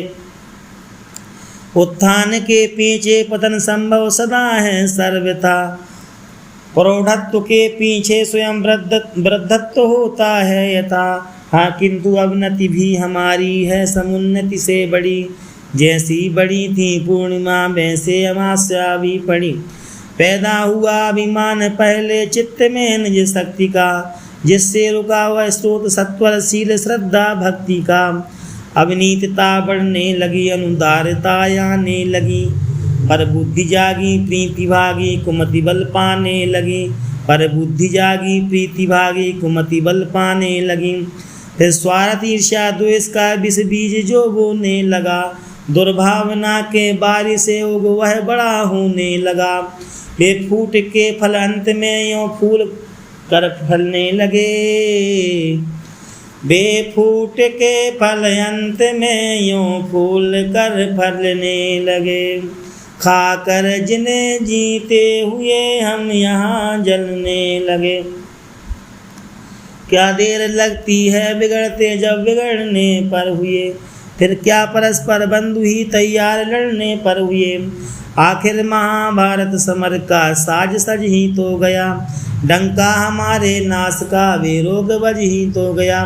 उत्थान के पीछे पतन संभव सदा है सर्वथा, प्रौढ़त्व के पीछे स्वयं वृद्धत्व होता है यथा। हाँ किंतु अवनति भी हमारी है समुन्नति से बड़ी, जैसी बड़ी थी पूर्णिमा वैसे अमावस्या भी पड़ी। पैदा हुआ अभिमान पहले चित्त में निज शक्ति का, जिससे रुका हुआ स्रोत सत्वर शील श्रद्धा भक्ति का। अविनीतता बढ़ने लगी अनुदारता आने लगी, पर बुद्धि जागी प्रीति भागी कुमति बल पाने लगी। पर बुद्धि जागी प्रीति भागी कुमति बल पाने लगी। फिर स्वार्थ ईर्ष्या द्वेष का विष बीज जो बोने लगा, दुर्भावना के बारी से उग वह बड़ा होने लगा। वे फूट के फल अंत में यों फूल कर फलने लगे, बेफूट के फल अंत में यूं फूल कर फलने लगे। खाकर जिन्हें जीते हुए हम यहाँ जलने लगे। क्या देर लगती है बिगड़ते जब बिगड़ने पर हुए, फिर क्या परस्पर बंधु ही तैयार लड़ने पर हुए। आखिर महाभारत समर का साज सज ही तो गया, डंका हमारे नाश का वे रोग बज ही तो गया।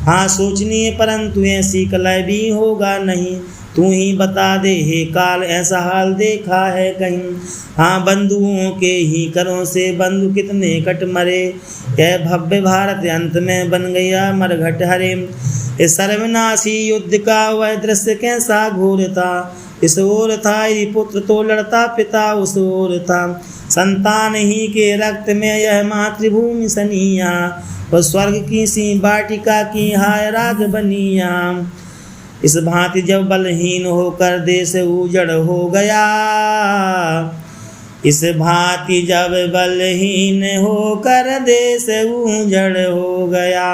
हाँ सोचनीय परंतु ऐसी कलय भी होगा नहीं, तू ही बता दे हे काल ऐसा हाल देखा है कहीं। हाँ बंधुओं के ही करों से बंधु कितने कट मरे, यह भव्य भारत अंत में बन गया मरघट हरे। इस सर्वनाशी युद्ध का वह दृश्य कैसा घोर था, इस ओर था यदि पुत्र तो लड़ता पिता उस ओर था। संतान ही के रक्त में यह मातृभूमि सनिया, और स्वर्ग की सी बाटिका की हाय राग बनिया। इस भांति जब बलहीन होकर देश उजड़ हो गया, इस भांति जब बलहीन होकर देश उजड़ हो गया।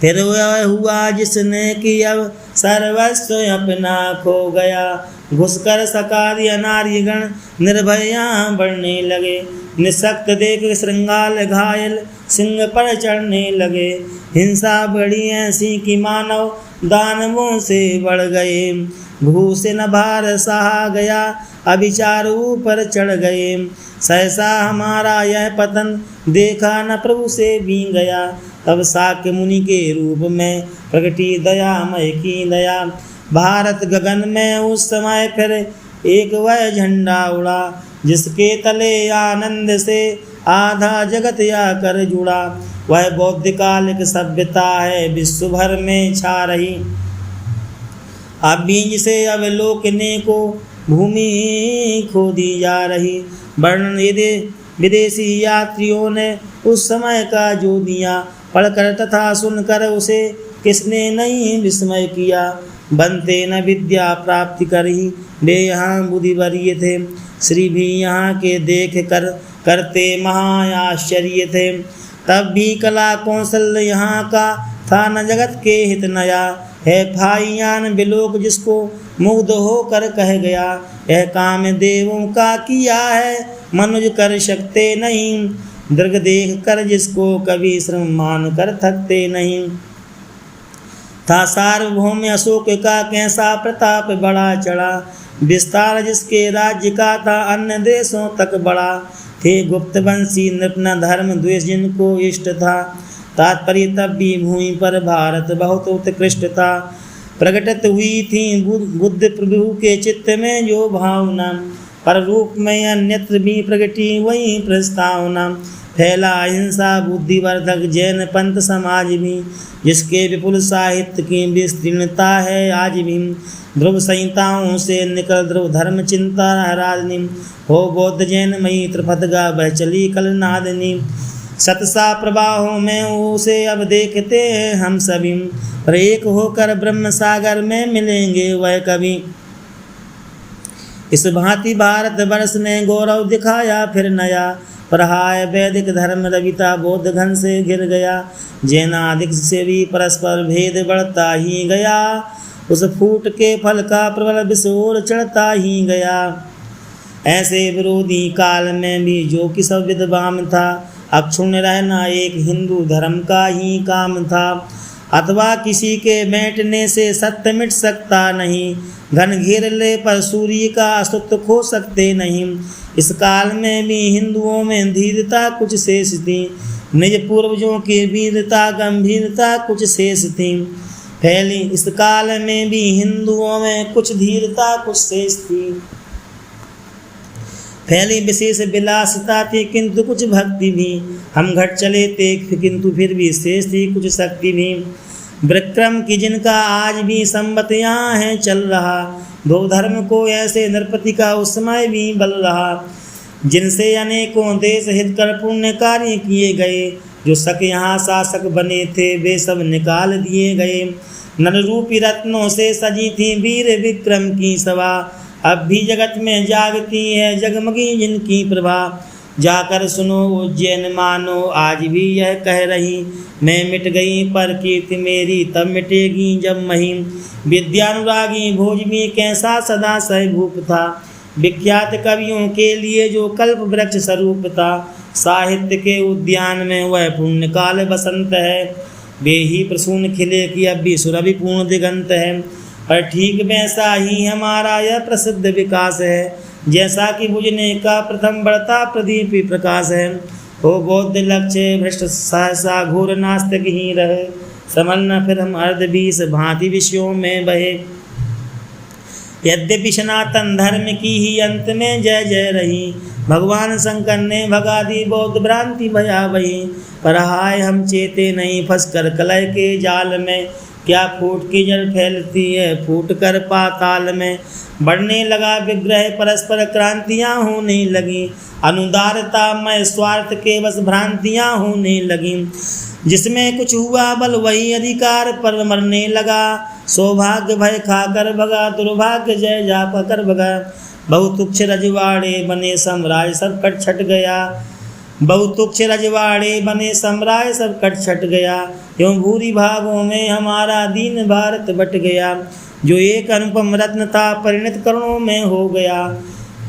फिर वह हुआ जिसने कि अब सर्वस्व अपना खो गया। घुसकर सकारी नारीगण निर्भया बढ़ने लगे, निशक्त देख श्रृंगाल घायल सिंह पर चढ़ने लगे। हिंसा बढ़ी ऐसी कि मानव दानवों से बढ़ गए, भूषण भार सहा गया अभिचार ऊपर चढ़ गए। सहसा हमारा यह पतन देखा न प्रभु से भी गया, तब साक्य मुनि के रूप में प्रगटी दयामय की दया। भारत गगन में उस समय फिर एक वह झंडा उड़ा, जिसके तले आनंद से आधा जगत आकर जुड़ा। वह बौद्धकालिक सभ्यता है विश्व भर में छा रही, अब बीज से अवलोकने को भूमि खोदी जा रही। वर्णन यदि विदेशी यात्रियों ने उस समय का जो दिया, पढ़कर तथा सुनकर उसे किसने नहीं विस्मय किया। बनते न विद्या प्राप्ति कर ही वे यहाँ बुद्धिवर्य थे, श्री भी यहाँ के देख कर करते महाआश्चर्य थे। तब भी कला कौशल यहाँ का था न जगत के हित नया। है फाइयान बिलोक जिसको मुग्ध होकर कह गया, यह काम देवों का किया है मनुज कर सकते नहीं। दृग देख कर जिसको कभी श्रम मान कर थकते नहीं। था सार्वभौम अशोक का कैसा प्रताप बड़ा चढ़ा, विस्तार जिसके राज्य का था अन्य देशों तक बड़ा। थे गुप्त वंशी नृप न धर्म द्वेष जिनको इष्ट था, तात्पर्य तब भी भूमि पर भारत बहुत उत्कृष्टता प्रकटित हुई थी। बुद्ध प्रभु के चित्त में जो भावना पर रूप में अन्यत्र भी प्रगटी वही प्रस्तावना। फैला अहिंसा बुद्धिवर्धक जैन पंथ समाज भी, जिसके विपुल साहित्य की विस्तीर्णता है आज भी। ध्रुव संहिताओं से निकल ध्रुव धर्म चिंता राजनी, हो बौद्ध जैन मई त्रिपथगा बह चली कल नादनी। सतसा प्रवाहों में उसे अब देखते हैं हम सभी, पर एक होकर ब्रह्म सागर में मिलेंगे वह कभी। इस भांति भारत वर्ष ने गौरव दिखाया फिर नया, पर हाय वैदिक धर्म रविता बौद्ध घन से घिर गया। जैनादिक से भी परस्पर भेद बढ़ता ही गया, उस फूट के फल का प्रबल विशोर चढ़ता ही गया। ऐसे विरोधी काल में भी जो कि सब विद्वान था, अक्षुण्ण रहना एक हिंदू धर्म का ही काम था। अथवा किसी के बैठने से सत्य मिट सकता नहीं, घन घेर ले पर सूर्य का अस्तित्व खो सकते नहीं। इस काल में भी हिंदुओं में धीरता कुछ शेष थी, निज पूर्वजों की वीरता गंभीरता कुछ शेष थी। फैली इस काल में भी हिंदुओं में कुछ धीरता कुछ शेष थी। फैली विशेष विलासिता थी किंतु कुछ भक्ति भी, हम घट चले थे किंतु फिर भी शेष थी कुछ शक्ति भी। विक्रम की जिनका आज भी संबत यहाँ है चल रहा, दो धर्म को ऐसे नरपति का उस समय भी बल रहा। जिनसे अनेकों देश हित कर पुण्य कार्य किए गए, जो सक यहाँ शासक बने थे वे सब निकाल दिए गए। नर रूपी रत्नों से सजी थी वीर विक्रम की सभा, अब भी जगत में जागती है जगमगी जिनकी प्रभा। जाकर सुनो उज्जैन मानो आज भी यह कह रही, मैं मिट गई पर कीर्ति मेरी तब मिटेगी जब महिम। विद्यानुरागी भोज में कैसा सदा सहभूप था, विख्यात कवियों के लिए जो कल्प वृक्ष स्वरूप था। साहित्य के उद्यान में वह पुण्य काल बसंत है, वे ही प्रसून खिले की अब भी सुरभि पूर्ण दिगंत है। और ठीक वैसा ही हमारा यह प्रसिद्ध विकास है, जैसा कि बुझने का प्रथम बढ़ता प्रदीप प्रकाश है। हो बौद्ध लक्ष्य भ्रष्ट सहसा घोर नास्तिक ही रहे, समझना फिर हम अर्ध बीस भांति विषयों में बहे। यद्यपि सनातन धर्म की ही अंत में जय जय रही, भगवान शंकर ने भगा दी बौद्ध भ्रांति भया वही। पर हाय हम चेते नहीं फंसकर कलह के जाल में, क्या फूट की जड़ फैलती है फूट कर पाताल में। बढ़ने लगा विग्रह परस्पर क्रांतियाँ होने लगी, अनुदारता में स्वार्थ के बस भ्रांतियाँ होने लगी। जिसमें कुछ हुआ बल वही अधिकार पर मरने लगा, सौभाग्य भय खाकर भगा दुर्भाग्य जय जा पकर भगा। बहुतुक्ष रजवाड़े बने सम्राट सब कट छट गया, बहुतुक्ष रजवाड़े बने सम्राट सब कट छट गया। क्यों भूरी भागों में हमारा दीन भारत बट गया, जो एक अनुपम रत्न था परिणत करुणों में हो गया।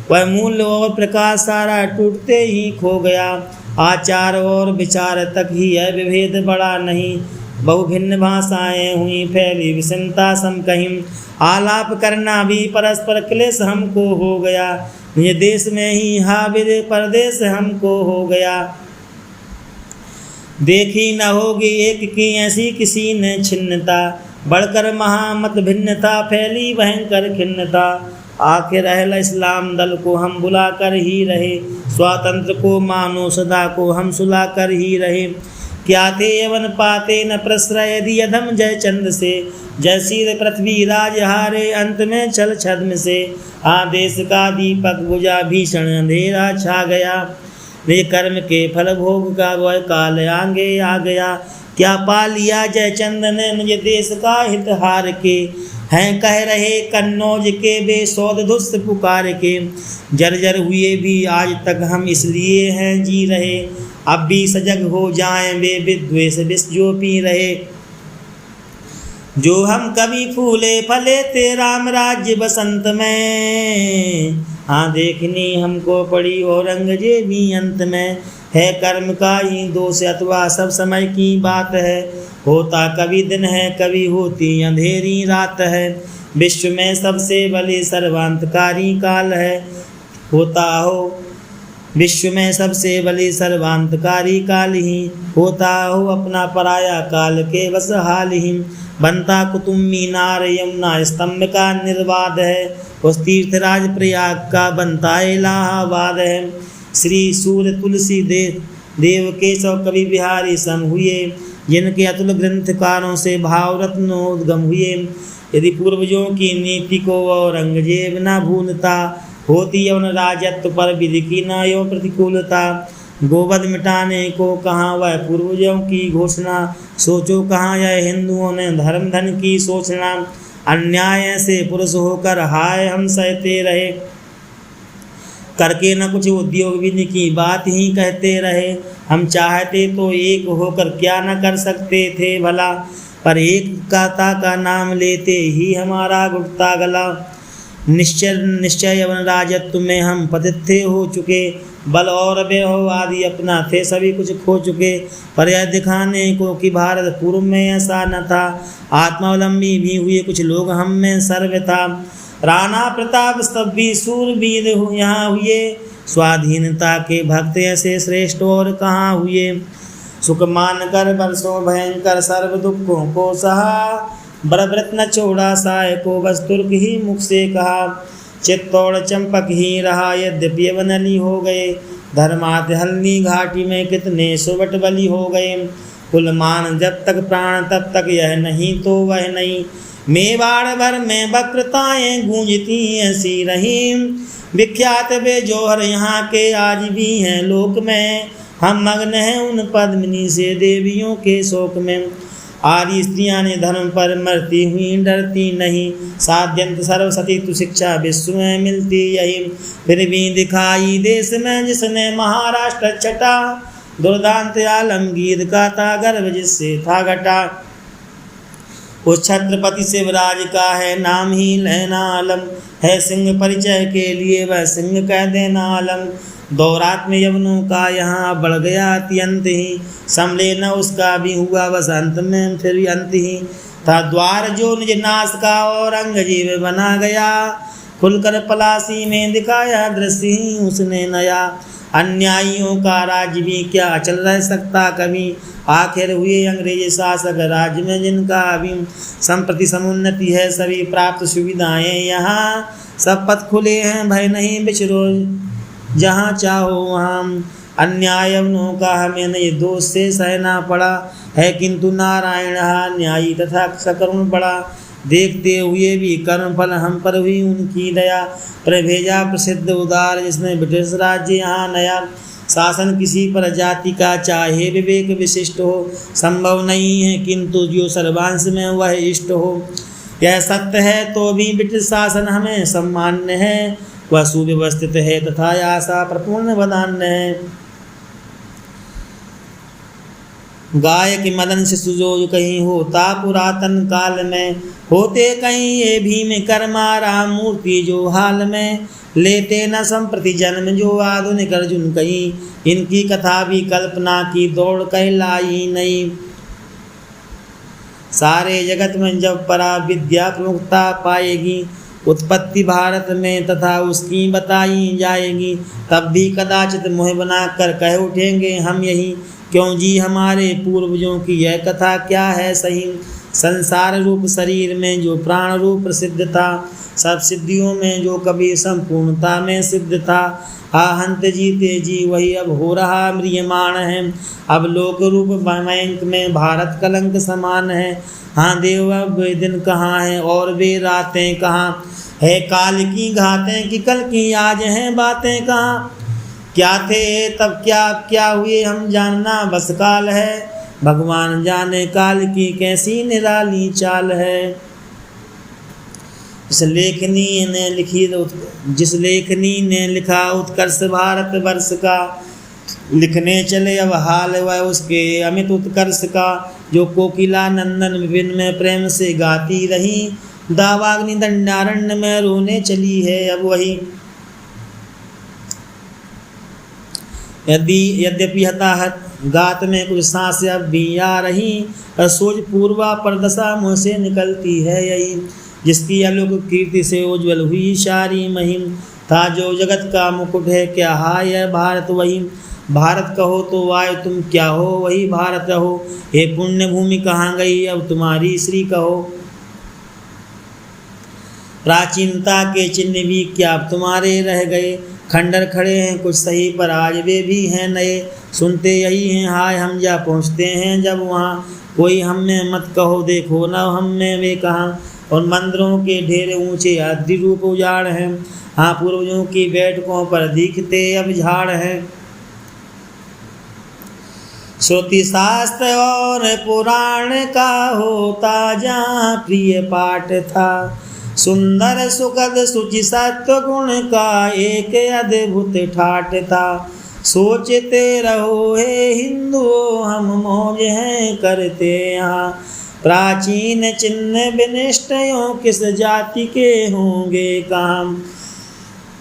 वह मूल्य और प्रकाश सारा टूटते ही खो गया, आचार और विचार तक ही यह विभेद बड़ा नहीं। बहु भिन्न भाषाएं हुई फैली विषमता सम कहीं, आलाप करना भी परस्पर क्लेश हमको हो गया। ये देश में ही हाविद परदेश हमको हो गया, देखी न होगी एक की ऐसी किसी ने छिन्नता। बढ़कर महामत भिन्नता फैली भयंकर खिन्नता, आखिर अहल इस्लाम दल को हम बुला कर ही रहे, स्वातंत्र को मानो सदा को हम सुला कर ही रहे। क्या थे यवन पाते न प्रश्रय यदि अधम जय चंद से, जय सिर पृथ्वी राज हारे अंत में चल छद्म से। आदेश का दीपक बुझा भीषण अंधेरा छा गया, वे कर्म के फल भोग का वह काल आगे आ गया। क्या पा लिया जयचंद ने निज देश का हित हार के, हैं कह रहे कन्नौज के वे सौद दुष्ट पुकार के। जर्जर हुए भी आज तक हम इसलिए हैं जी रहे, अब भी सजग हो जाएं वे विद्वेष विष जो पी रहे। जो हम कभी फूले फले थे राम राज्य बसंत में, हाँ देखनी हमको पड़ी औरंगजेबी अंत में। है कर्म का ही दोष अथवा सब समय की बात है, होता कभी दिन है कभी होती अंधेरी रात है। विश्व में सबसे बड़े सर्वांतकारी काल है, होता हो विश्व में सबसे बली सर्वांतकारी काल ही, होता हो अपना पराया काल के बस हाल ही। बनता कुतुब मीनार यमुना स्तंभ का निर्वाद है, उस तीर्थराज प्रयाग का बनता इलाहाबाद है। श्री सूर्य तुलसी देव केशव कवि बिहारी सम हुए, जिनके अतुल ग्रंथकारों से भाव रत्नोद्गम हुए। यदि पूर्वजों की नीति को औरंगजेब न भूलता, होती यवन राजत्व पर विधि की न यो प्रतिकूलता। गोवध मिटाने को कहाँ वह पूर्वजों की घोषणा, सोचो कहाँ यह हिंदुओं ने धर्म धन की सोचना। अन्याय से पुरुष होकर हाय हम सहते रहे, करके न कुछ उद्योग विधि की बात ही कहते रहे। हम चाहते तो एक होकर क्या न कर सकते थे भला, पर एकता का नाम लेते ही हमारा घुटता गला। निश्चय यवन राजत्व में हम पतित हो चुके, बल और वैभव आदि अपना थे सभी कुछ खो चुके। पर यह दिखाने को कि भारत पूर्व में ऐसा न था, आत्मावलंबी भी हुए कुछ लोग हम में सर्व था। राणा प्रताप स्तंभी सूरवीर यहाँ हुए, स्वाधीनता के भक्त ऐसे श्रेष्ठ और कहाँ हुए। सुख मान कर वर्षों भयंकर सर्व दुखों को सहा, बरव्रत न छोड़ा साय को बस तुर्क ही मुख से कहा। चित्तौड़ चंपक ही रहा यद्यपि यवनली हो गए, धर्मार्थ हल्दी घाटी में कितने सुबट बली हो गए। कुलमान जब तक प्राण तब तक यह नहीं तो वह नहीं, मेवाड़ भर में वक्रताएं गूंजती ऐसी रही। विख्यात वे जौहर यहाँ के आज भी हैं लोक में, हम मग्न हैं उन पद्मिनी से देवियों के शोक में। आदि स्त्रियां ने धर्म पर मरती हुई डरती नहीं, साध्यंत सर्वसती शिक्षा विश्व में मिलती यही। फिर भी दिखाई देश में जिसने महाराष्ट्र छटा, दुर्दांत आलमगीर का था गर्व जिससे था घटा। उस छत्रपति शिवराज का है नाम ही लेना आलम, है सिंह परिचय के लिए वह सिंह कह देना आलम। दौरात में यवनों का यहाँ बढ़ गया अत्यंत ही, संभले न उसका भी हुआ बस अंत में फिर भी अंत ही। था द्वार जो निज नाश का औरंगजेब बना गया, खुलकर पलासी में दिखाया दृश्य ही उसने नया। अन्यायियों का राज भी क्या चल रह सकता कभी, आखिर हुए अंग्रेज शासक राज्य में जिनका अभी। संप्रति समुन्नति है सभी प्राप्त सुविधाएं यहाँ, सब पथ खुले हैं भय नहीं बिछड़ो जहाँ चाहो वहाँ। अन्यायियों का हमें नहीं दोष से सहना पड़ा है, किंतु नारायण न्यायी तथा सकरुण बड़ा। देखते हुए भी कर्म फल हम पर हुई उनकी दया, पर भेजा प्रसिद्ध उदार जिसने ब्रिटिश राज्य यहाँ नया। शासन किसी पर जाति का चाहे विवेक विशिष्ट हो, संभव नहीं है किंतु जो सर्वांश में वह इष्ट हो। यह सत्य है तो भी ब्रिटिश शासन हमें सम्मान्य है, वह सुव्यवस्थित है तथा आशा प्रपूर्ण वदान्य है। गायक मदन शिशु जो कहीं होता पुरातन काल में, होते कहीं ये भीम कर्मारा मूर्ति जो हाल में। लेते न संप्रति जन्म जो आधुनिक अर्जुन कहीं, इनकी कथा भी कल्पना की दौड़ कहलाई नहीं। सारे जगत में जब परा विद्या प्रमुखता पाएगी, उत्पत्ति भारत में तथा उसकी बताई जाएगी। तब भी कदाचित मोह बना कर कह उठेंगे हम यही, क्यों जी हमारे पूर्वजों की यह कथा क्या है सही। संसार रूप शरीर में जो प्राण रूप प्रसिद्ध था, सब सिद्धियों में जो कभी संपूर्णता में सिद्ध था। हंत जीते जी वही अब हो रहा म्रियमाण है, अब लोक रूप मयंक में भारत कलंक समान है। हाँ देव अब वे दिन कहाँ हैं और वे रातें कहाँ, है काल की घातें कि कल की आज हैं बातें कहाँ। क्या थे तब क्या हुए हम जानना बस काल है, भगवान जाने काल की कैसी निराली चाल है। जिस लेखनी ने लिखा उत्कर्ष भारत वर्ष का, लिखने चले अब हाल वह उसके अमित उत्कर्ष का। जो कोकिला नंदन विभिन्न में प्रेम से गाती रही, दावाग्नि दंडारण्य में रोने चली है अब वही। यद्यपि हताहत गात में कुछ सांस अब भी आ रही, सोच पूर्वा परदशा मुँह से निकलती है यही। जिसकी अलौकिक कीर्ति से उज्ज्वल हुई सारी महिम, था जो जगत का मुकुट है, क्या हाय यह भारत वही भारत कहो तो आए तुम, क्या हो वही भारत रहो। हे पुण्य भूमि कहाँ गई अब तुम्हारी श्री कहो। प्राचीनता के चिन्ह भी क्या अब तुम्हारे रह गए, खंडर खड़े हैं कुछ सही पर आज वे भी हैं नए। सुनते यही हैं हाय हम जा पहुँचते हैं जब वहाँ, कोई हम में मत कहो देखो न हम में वे कहाँ। और मंदिरों के ढेर ऊंचे आदि रूप उजाड़ हैं, हाँ पूर्वजों की बैठकों पर दिखते अब झाड़ हैं। श्रुति शास्त्र और पुराण का होता जहाँ प्रिय पाठ था, सुंदर सुखद शुचि सत्व गुण का एक अद्भुत ठाट था। सोचते रहो हे हिंदू हम मौज हैं करते यहाँ, प्राचीन चिन्ह विनिष्टयों किस जाति के होंगे काम।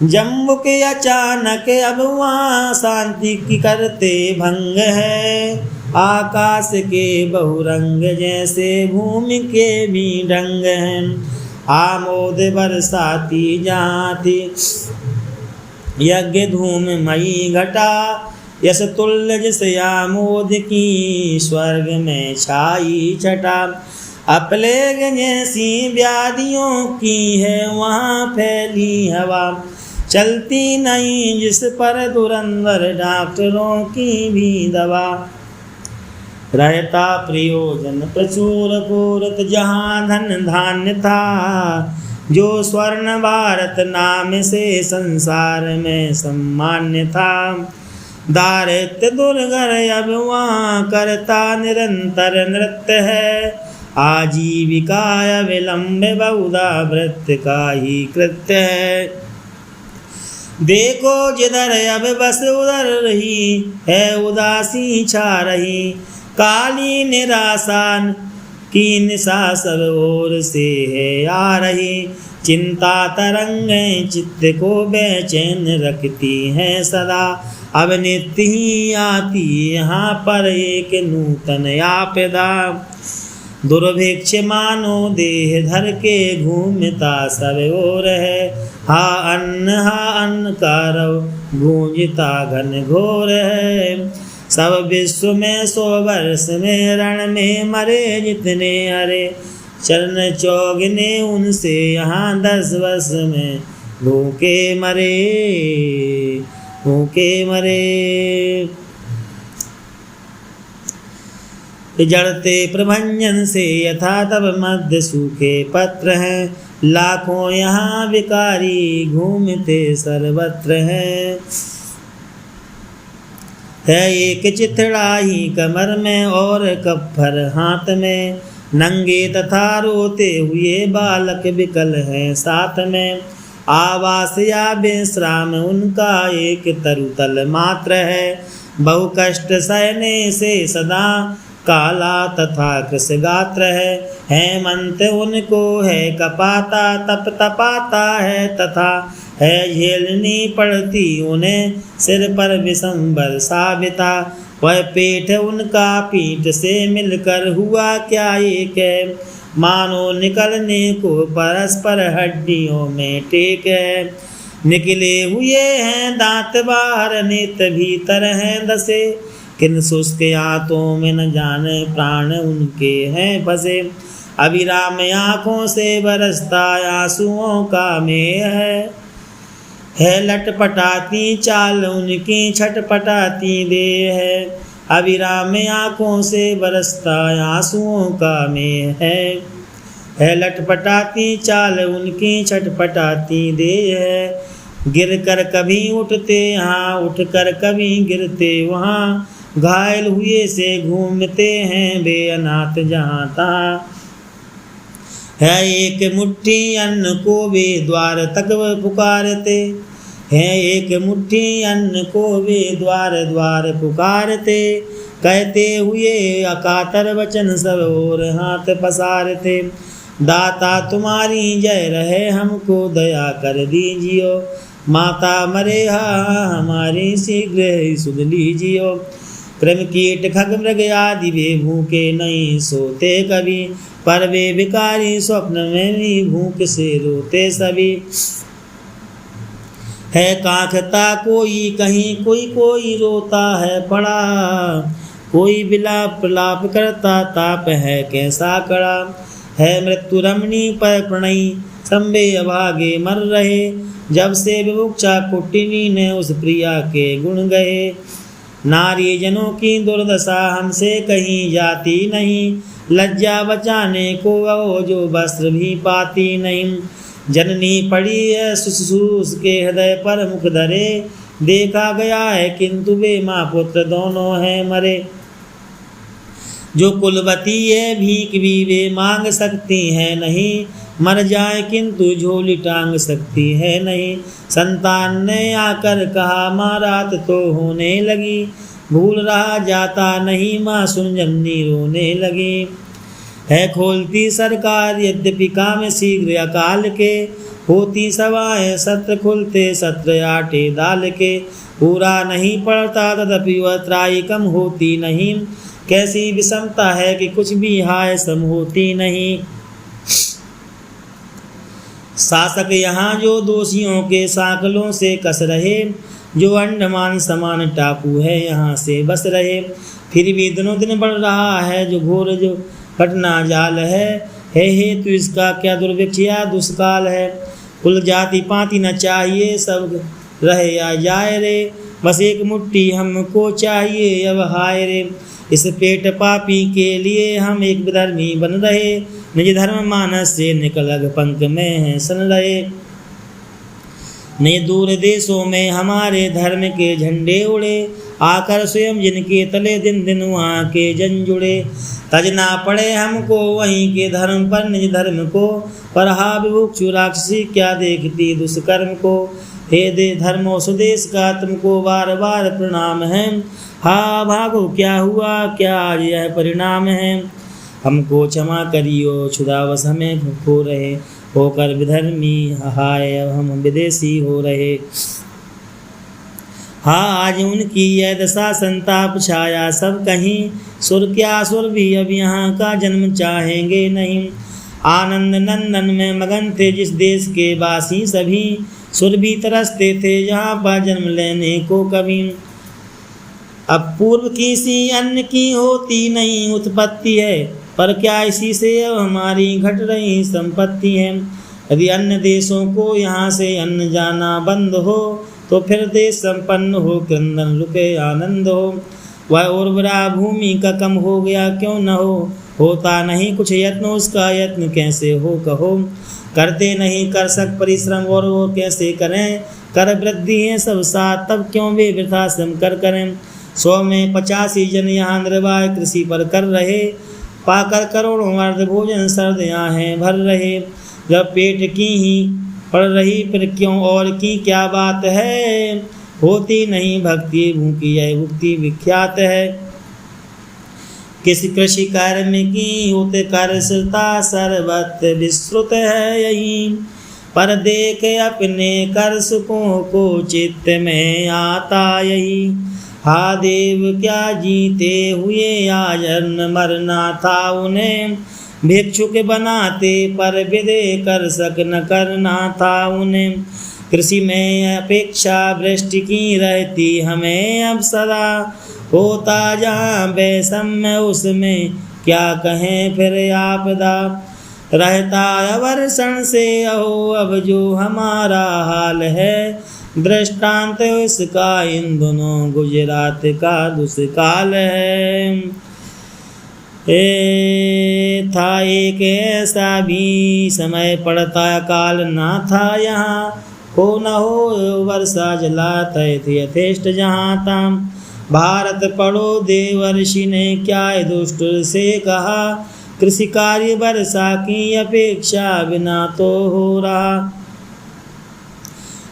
जम्बू के अचानक अब वहाँ शांति की करते भंग है, आकाश के बहुरंग जैसे भूमि के भी ढंग हैं। आमोद बरसाती जहाँ थी यज्ञ धूम मई घटा, यश तुल्य जिस आमोद की स्वर्ग में छाई छटा। अपलेग जैसी व्याधियों की है वहाँ फैली हवा, चलती नहीं जिस पर धुरंधर डॉक्टरों की भी दवा। रहता प्रयोजन प्रचुर पूरत जहाँ धन धान्य था, जो स्वर्ण भारत नाम से संसार में सम्मान्य था। दारिद्र दुर्गर अब वहाँ करता निरंतर नृत्य है, आजीविका विलंब बहुधा वृत्त का ही कृत्य है। देखो जिधर अब बस उधर रही है उदासी छा रही, काली निराशा की निशा सब ओर से है आ रही। चिंता तरंगें चित्त को बेचैन रखती हैं सदा, अब नित्य ही आती यहाँ पर एक नूतन आपदा। दुर्भिक्ष मानो देह धर के घूमता सब ओर है, हा अन्न कारव गूंजता घन घोर है। सब विश्व में 100 वर्ष में रण में मरे जितने हरे, चरण चौगने उनसे यहाँ 10 वर्ष में भूखे मरे भूखे मरे। जड़ते प्रभंजन से यथा तब मध्य सूखे पत्र हैं, लाखों यहाँ विकारी घूमते सर्वत्र हैं। है एक चिथड़ा ही कमर में और कप्फर हाथ में, नंगे तथा रोते हुए बालक विकल हैं साथ में। आवास या विश्राम उनका एक तरुतल मात्र है, बहु कष्ट सहने से सदा काला तथा कृश गात्र है। हेमंत उनको है कपाता तप तपाता है तथा, है झेलनी पड़ती उन्हें सिर पर विषंबर साबिता। वह पेट उनका पीठ से मिलकर हुआ क्या एक है, मानो निकलने को परस्पर हड्डियों में टेक है। निकले हुए हैं दांत बाहर नेत्र भीतर हैं दसे, किन शुष्क आंतों में न जाने प्राण उनके हैं फंसे। अविराम आँखों से बरसता आंसुओं का मेह है लटपटाती चाल उनकी छटपटाती देह है। अविराम आँखों से बरसता आंसुओं का मेह है लटपटाती चाल उनकी छटपटाती देह है। गिर कर कभी उठते यहाँ उठ कर कभी गिरते वहाँ, घायल हुए से घूमते हैं वे अनाथ जहाँ तहाँ। है एक मुट्ठी अन्न को वे द्वार तक पुकारते, है एक मुट्ठी अन्न को वे द्वार द्वार पुकारते। कहते हुए अकातर वचन सब और हाथ पसारते। दाता तुम्हारी जय रहे हमको दया कर दीजियो, माता मरे हमारी शीघ्र ही सुध लीजियो। क्रम कीट खग मृग आदि वे भूखे नहीं सोते कभी, पर वे भिखारी स्वप्न में भी भूख से रोते सभी। है कांखता कोई कहीं, कोई रोता है पड़ा, कोई विलाप प्रलाप करता ताप है कैसा कड़ा। है मृत्यु रमणी पर प्रणयी संबे अभागे मर रहे, जब से विमुक्षा कुटिनी ने उस प्रिया के गुण गए। नारी जनों की दुर्दशा हमसे कहीं जाती नहीं, लज्जा बचाने को वो जो वस्त्र भी पाती नहीं। जननी पड़ी है सुसूस के हृदय पर मुख धरे, देखा गया है किंतु वे माँ पुत्र दोनों हैं मरे। जो कुलवती है भीख भी वे मांग सकती है नहीं, मर जाए किंतु झोली टांग सकती है नहीं। संतान ने आकर कहा माँ रात तो होने लगी, भूल रहा जाता नहीं माँ सुन जननी रोने लगी। है खोलती सरकार यद्यपि काम शीघ्र अकाल के, होती सभाएं सत्र खुलते सत्र आटे दाल के। पूरा नहीं पड़ता तदपि वह त्राई कम होती नहीं, कैसी विषमता है कि कुछ भी हाय सम होती नहीं। शासक यहाँ जो दोषियों के सांकलों से कस रहे, जो अंडमान समान टापू है यहाँ से बस रहे। फिर भी दिनों दिन बढ़ रहा है जो घोर जो घटना जाल है हेतु इसका क्या दुर्भिक्ष या दुष्काल है। कुल जाति पाति न चाहिए सब रहे या जाए रे, बस एक मुट्ठी हमको चाहिए अब हाय रे। इस पेट पापी के लिए हम एक विधर्मी बन रहे, निज धर्म मानस से निकल पंख में है सन रहे। नए दूर देशों में हमारे धर्म के झंडे उड़े, आकर स्वयं जिनके तले दिन दिन वहाँ के जन जुड़े। तजना पड़े हमको वहीं के धर्म पर निज धर्म को, पर हा विभुक्षु राक्षसी क्या देखती दुष्कर्म को। हे दे धर्मो स्वदेश का तुमको बार बार प्रणाम है, हा भागो क्या हुआ क्या आज यह परिणाम है। हमको क्षमा करियो क्षुधावश हमें खो रहे, होकर विधर्मी हाय अब हम विदेशी हो रहे। हाँ आज उनकी यह दशा संताप छाया सब कहीं, सुर क्या सुर भी अब यहाँ का जन्म चाहेंगे नहीं। आनंद नंदन में मगन थे जिस देश के वासी सभी, सुर भी तरसते थे जहाँ पर जन्म लेने को कभी। अब पूर्व किसी अन्य की होती नहीं उत्पत्ति है, पर क्या इसी से अब हमारी घट रही संपत्ति है। यदि अन्य देशों को यहाँ से अन्न जाना बंद हो, तो फिर देश संपन्न हो क्रंदन रुके आनंद हो। वह उर्वरा भूमि का कम हो गया क्यों न हो, होता नहीं कुछ यत्न उसका यत्न कैसे हो कहो। करते नहीं कर सक परिश्रम और वो कैसे करें, कर वृद्धि है सब साथ तब क्यों वे वृथा श्रम करें। 100 में 85 जन यहाँ निर्वाह कृषि पर कर रहे, पाकर करोड़ों अर्ध भोजन सर्द हैं भर रहे। जब पेट की ही पड़ रही फिर क्यों और की क्या बात है, होती नहीं भक्ति भूखी यह भुक्ति विख्यात है। किस कृषि कार्य में की होते कार्यता सर्वत्र विस्तृत है यही, पर देख अपने कर सुखों को चित्त में आता यही। हा देव क्या जीते हुए आज अन्न मरना था उन्हें, भिक्षुक बनाते पर विदे कर सक न करना था उन्हें। कृषि में अपेक्षा वृष्टि की रहती हमें अब सदा, होता जहाँ वैषम्य उसमें क्या कहें फिर आपदा। रहता अवर्षण से अहो अब जो हमारा हाल है, दृष्टांत इसका इन दोनों गुजरात का दुष्काल है। था एक ऐसा भी समय पड़ता काल ना था यहाँ, हो न हो वर्षा जलाते थे यथेष्ट जहाँ ताम। भारत पढ़ो देवर्षि ने क्या दुष्ट से कहा, कृषि कार्य वर्षा की अपेक्षा बिना तो हो रहा।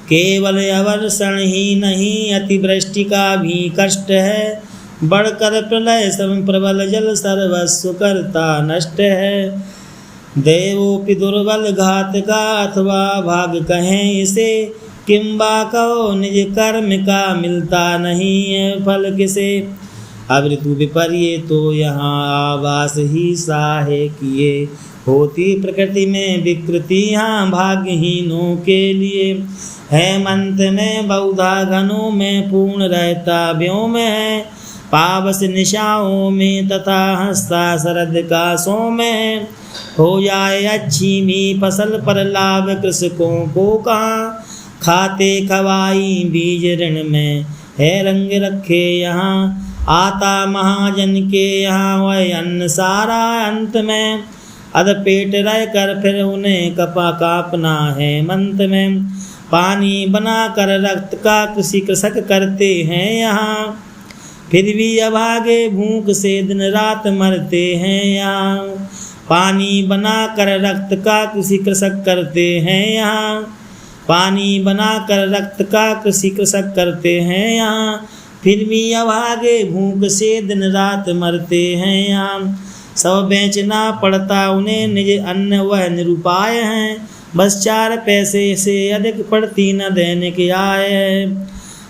केवल अवर्षण ही नहीं अतिवृष्टि का भी कष्ट है, बढ़कर प्रलय सम प्रबल जल सर्वस्व करता नष्ट है। देवोपि दुर्बल घात का अथवा भाग कहें इसे, किंबा कहो निज कर्म का मिलता नहीं है फल किसे। अब ऋतु विपर्य तो यहाँ आवास ही साहे किए, होती प्रकृति में विकृतियाँ भाग्यहीनों के लिए। हेमंत में बहुधा घनों में पूर्ण रहता व्योम है। पावस निशाओं में तथा हंसता शरद काशों में। हो जाए अच्छी मी फसल पर लाभ कृषकों को कहाँ। खाते खवाई बीज ऋण में है रंग रखे यहाँ। आता महाजन के यहाँ वह अन्न सारा अंत में। अध पेट रह कर फिर उन्हें कपा कापना है मंत में। पानी बना कर रक्त का कृषि कृषक करते हैं यहाँ। फिर भी अभागे भूख से दिन रात मरते हैं यहाँ। पानी बना कर रक्त का कृषि कृषक करते हैं यहाँ। पानी बना कर रक्त का कृषि कृषक करते हैं यहाँ। फिर भी अभागे भूख से दिन रात मरते हैं यहाँ। सब बेचना पड़ता उन्हें निज अन्न वह निरुपाय हैं। बस 4 पैसे से अधिक पड़ती न दैनिक आय है।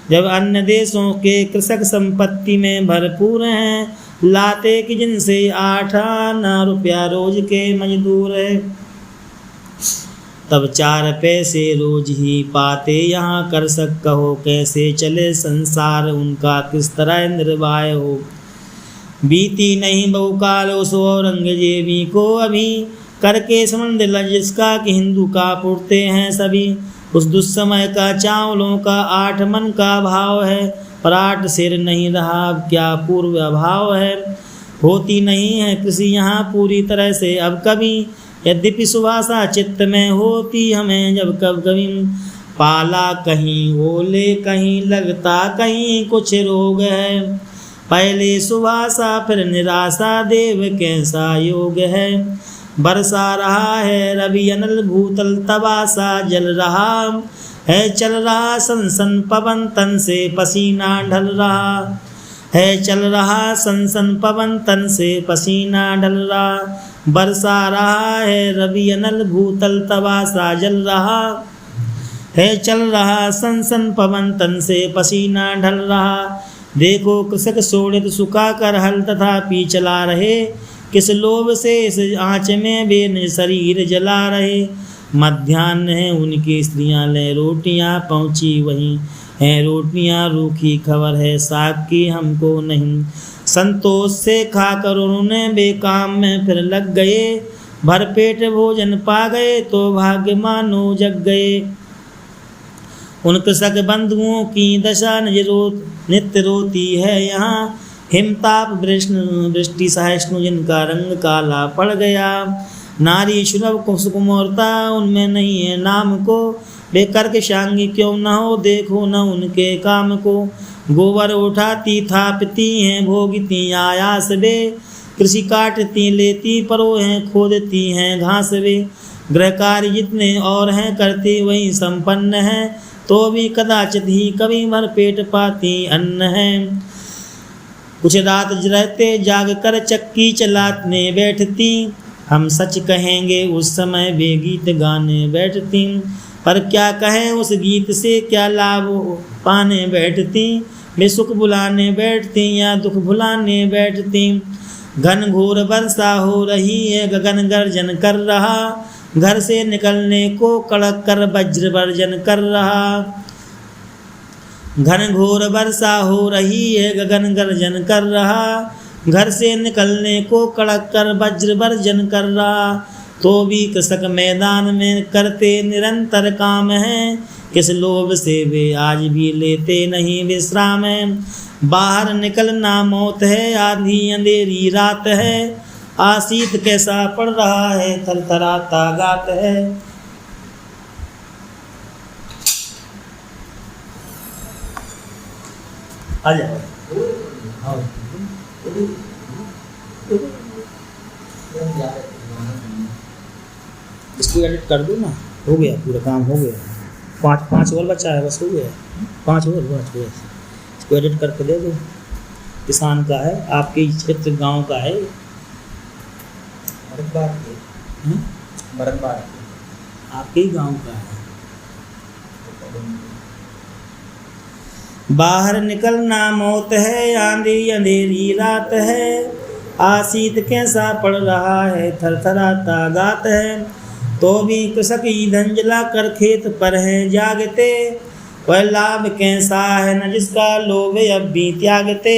जब अन्य देशों के कृषक संपत्ति में भरपूर हैं। लाते कि जिनसे 8 आना रुपया रोज के मजदूर है। तब 4 पैसे रोज ही पाते यहाँ कृषक कहो कैसे चले संसार उनका किस तरह निर्वाह हो। बीती नहीं बहुकाल उस औरंगजेबी को अभी। करके समंद जिसका कि हिंदू का पुरते हैं सभी। उस दुस्समय का चावलों का 8 मन का भाव है। पर 8 सिर नहीं रहा क्या पूर्व अभाव है। होती नहीं है कृषि यहाँ पूरी तरह से अब कभी। यद्यपि सुभाषा चित्त में होती हमें जब कब कभी। पाला कहीं ओले कहीं लगता कहीं कुछ रोग है। पहले सुभाषा फिर निराशा देव कैसा योग है। बरसा रहा है रवि अनल भूतल तबासा जल रहा है। चल रहा सनसन पवन तन से पसीना ढल रहा है। चल रहा सनसन पवन तन से पसीना ढल रहा। बरसा रहा है रवि अनल भूतल तबासा जल रहा है। चल रहा सनसन पवन तन से पसीना ढल रहा। देखो कृषक शोणित सुखा कर हल तथापि चला रहे। किस लोभ से इस आँच में वे निज शरीर जला रहे। मध्याह्न है उनकी स्त्रियाँ ले रोटियाँ पहुँची वहीं हैं रोटियाँ रूखी खबर है साग की हमको नहीं। संतोष से खाकर उन्होंने बेकाम में फिर लग गए। भरपेट भोजन पा गए तो भाग्य मानो जग गए। उन कृषक बंधुओं की दशा नित्य रोती है यहाँ। हिमताप वृष्टि सहिष्णु जिनका रंग काला पड़ गया। नारी सुलभ कुसुकुमारता उनमें नहीं है नाम को। बेकर के शांगी क्यों न हो देखो न उनके काम को। गोबर उठाती थापती हैं भोगती आयास वे। कृषि काटती लेती परो हैं खोदती हैं घास वे। गृह कार्य जितने और हैं करती वही संपन्न है। तो भी कदाचित ही कभी भर पेट पाती अन्न है। कुछ रात रहते जाग कर चक्की चलाने बैठती। हम सच कहेंगे उस समय वे गीत गाने बैठती। पर क्या कहें उस गीत से क्या लाभ पाने बैठती। वे सुख बुलाने बैठती या दुख भुलाने बैठती। घन घोर वर्षा हो रही है गगन गर्जन कर रहा। घर से निकलने को कड़क कर वज्र वर्जन कर रहा। घन घोर वर्षा हो रही है गगन गर्जन कर रहा। घर से निकलने को कड़क कर वज्र वर्जन कर रहा। तो भी कृषक मैदान में करते निरंतर काम है। किस लोभ से वे आज भी लेते नहीं विश्राम है। बाहर निकलना मौत है आधी अंधेरी रात है। आशीत कैसा पड़ रहा है थरथराता गात है। आ जाओ इसको एडिट कर दो ना। हो गया पूरा काम हो गया। 5 और बचा है बस हो गया। 5 और बच गया। इसको एडिट करके दे दो। किसान का है आपके क्षेत्र गांव का है। भरतबाड़ आपके ही गांव का है। बाहर निकलना मौत है आंधी अंधेरी रात है। आशीत कैसा पड़ रहा है, थरथराता गात है। तो भी कृषक ईंधन जला कर खेत पर है जागते, वह लाभ कैसा है न जिसका लोभ अब भी त्यागते।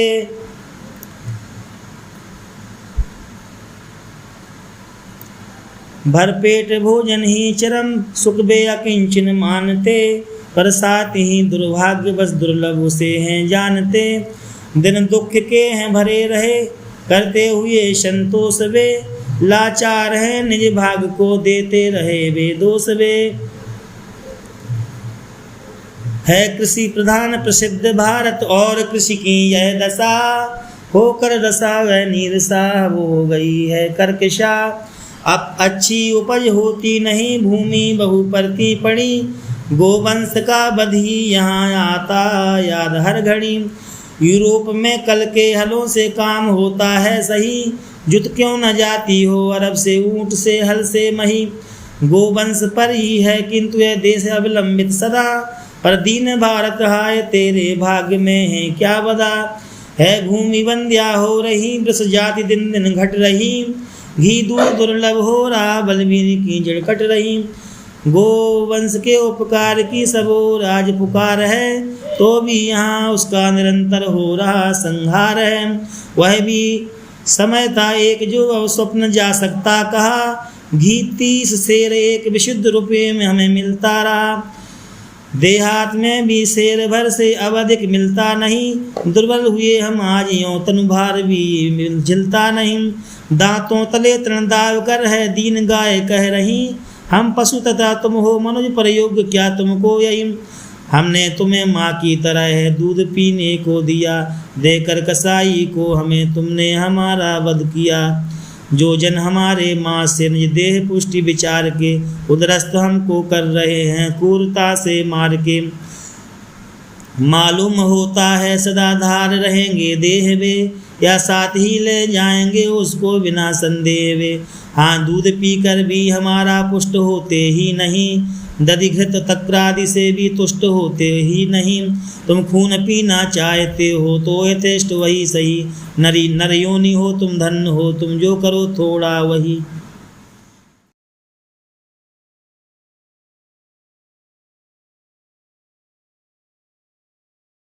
भरपेट भोजन ही चरम सुख बे अकिंचन मानते, पर साथ ही दुर्भाग्य बस दुर्लभ उसे हैं जानते। दिन दुख के हैं भरे रहे करते हुए संतोष वे, लाचार है निज भाग को देते रहे वे दोष वे। है कृषि प्रधान प्रसिद्ध भारत और कृषि की यह दशा, होकर रसा वह नीरसा हो गई है कर्कशा। अब अच्छी उपज होती नहीं भूमि बहु परती पड़ी, गोवंश का वध ही यहाँ आता याद हर घड़ी। यूरोप में कल के हलों से काम होता है सही, जुत क्यों न जाती हो अरब से ऊँट से हल से मही। गोवंश पर ही है किंतु यह देश अवलंबित सदा, पर दीन भारत हाय तेरे भाग्य में है क्या बदा। है भूमि बंध्या हो रही वृष जाति दिन दिन घट रही, घी दूध दुर्लभ हो रहा बलवीर की जड़ कट रही। गोवंश के उपकार की सबो राज पुकार है, तो भी यहाँ उसका निरंतर हो रहा संहार है। वह भी समय था एक जो अब स्वप्न जा सकता कहा, घी 30 सेर एक विशुद्ध रुपये में हमें मिलता रहा। देहात में भी शेर भर से अब अधिक मिलता नहीं, दुर्बल हुए हम आज यों तनु भार भी झिलता नहीं। दांतों तले तृण दाव कर है दीन गाय कह रही, हम पशु तथा तुम हो मनुज पर योग्य क्या तुमको यही। हमने तुम्हें माँ की तरह है दूध पीने को दिया, देकर कसाई को हमें तुमने हमारा वध किया। जो जन हमारे माँ से निज देह पुष्टि विचार के, उदरस्त हमको कर रहे हैं क्रूरता से मार के। मालूम होता है सदा धार रहेंगे देह वे, या साथ ही ले जाएंगे उसको बिना संदेह वे। हाँ दूध पीकर भी हमारा पुष्ट होते ही नहीं, दधिघृत तक्रादि से भी तुष्ट होते ही नहीं। तुम खून पीना चाहते हो तो यथेष्ट वही सही, नरी नर योनि हो तुम धन्य हो तुम जो करो थोड़ा वही।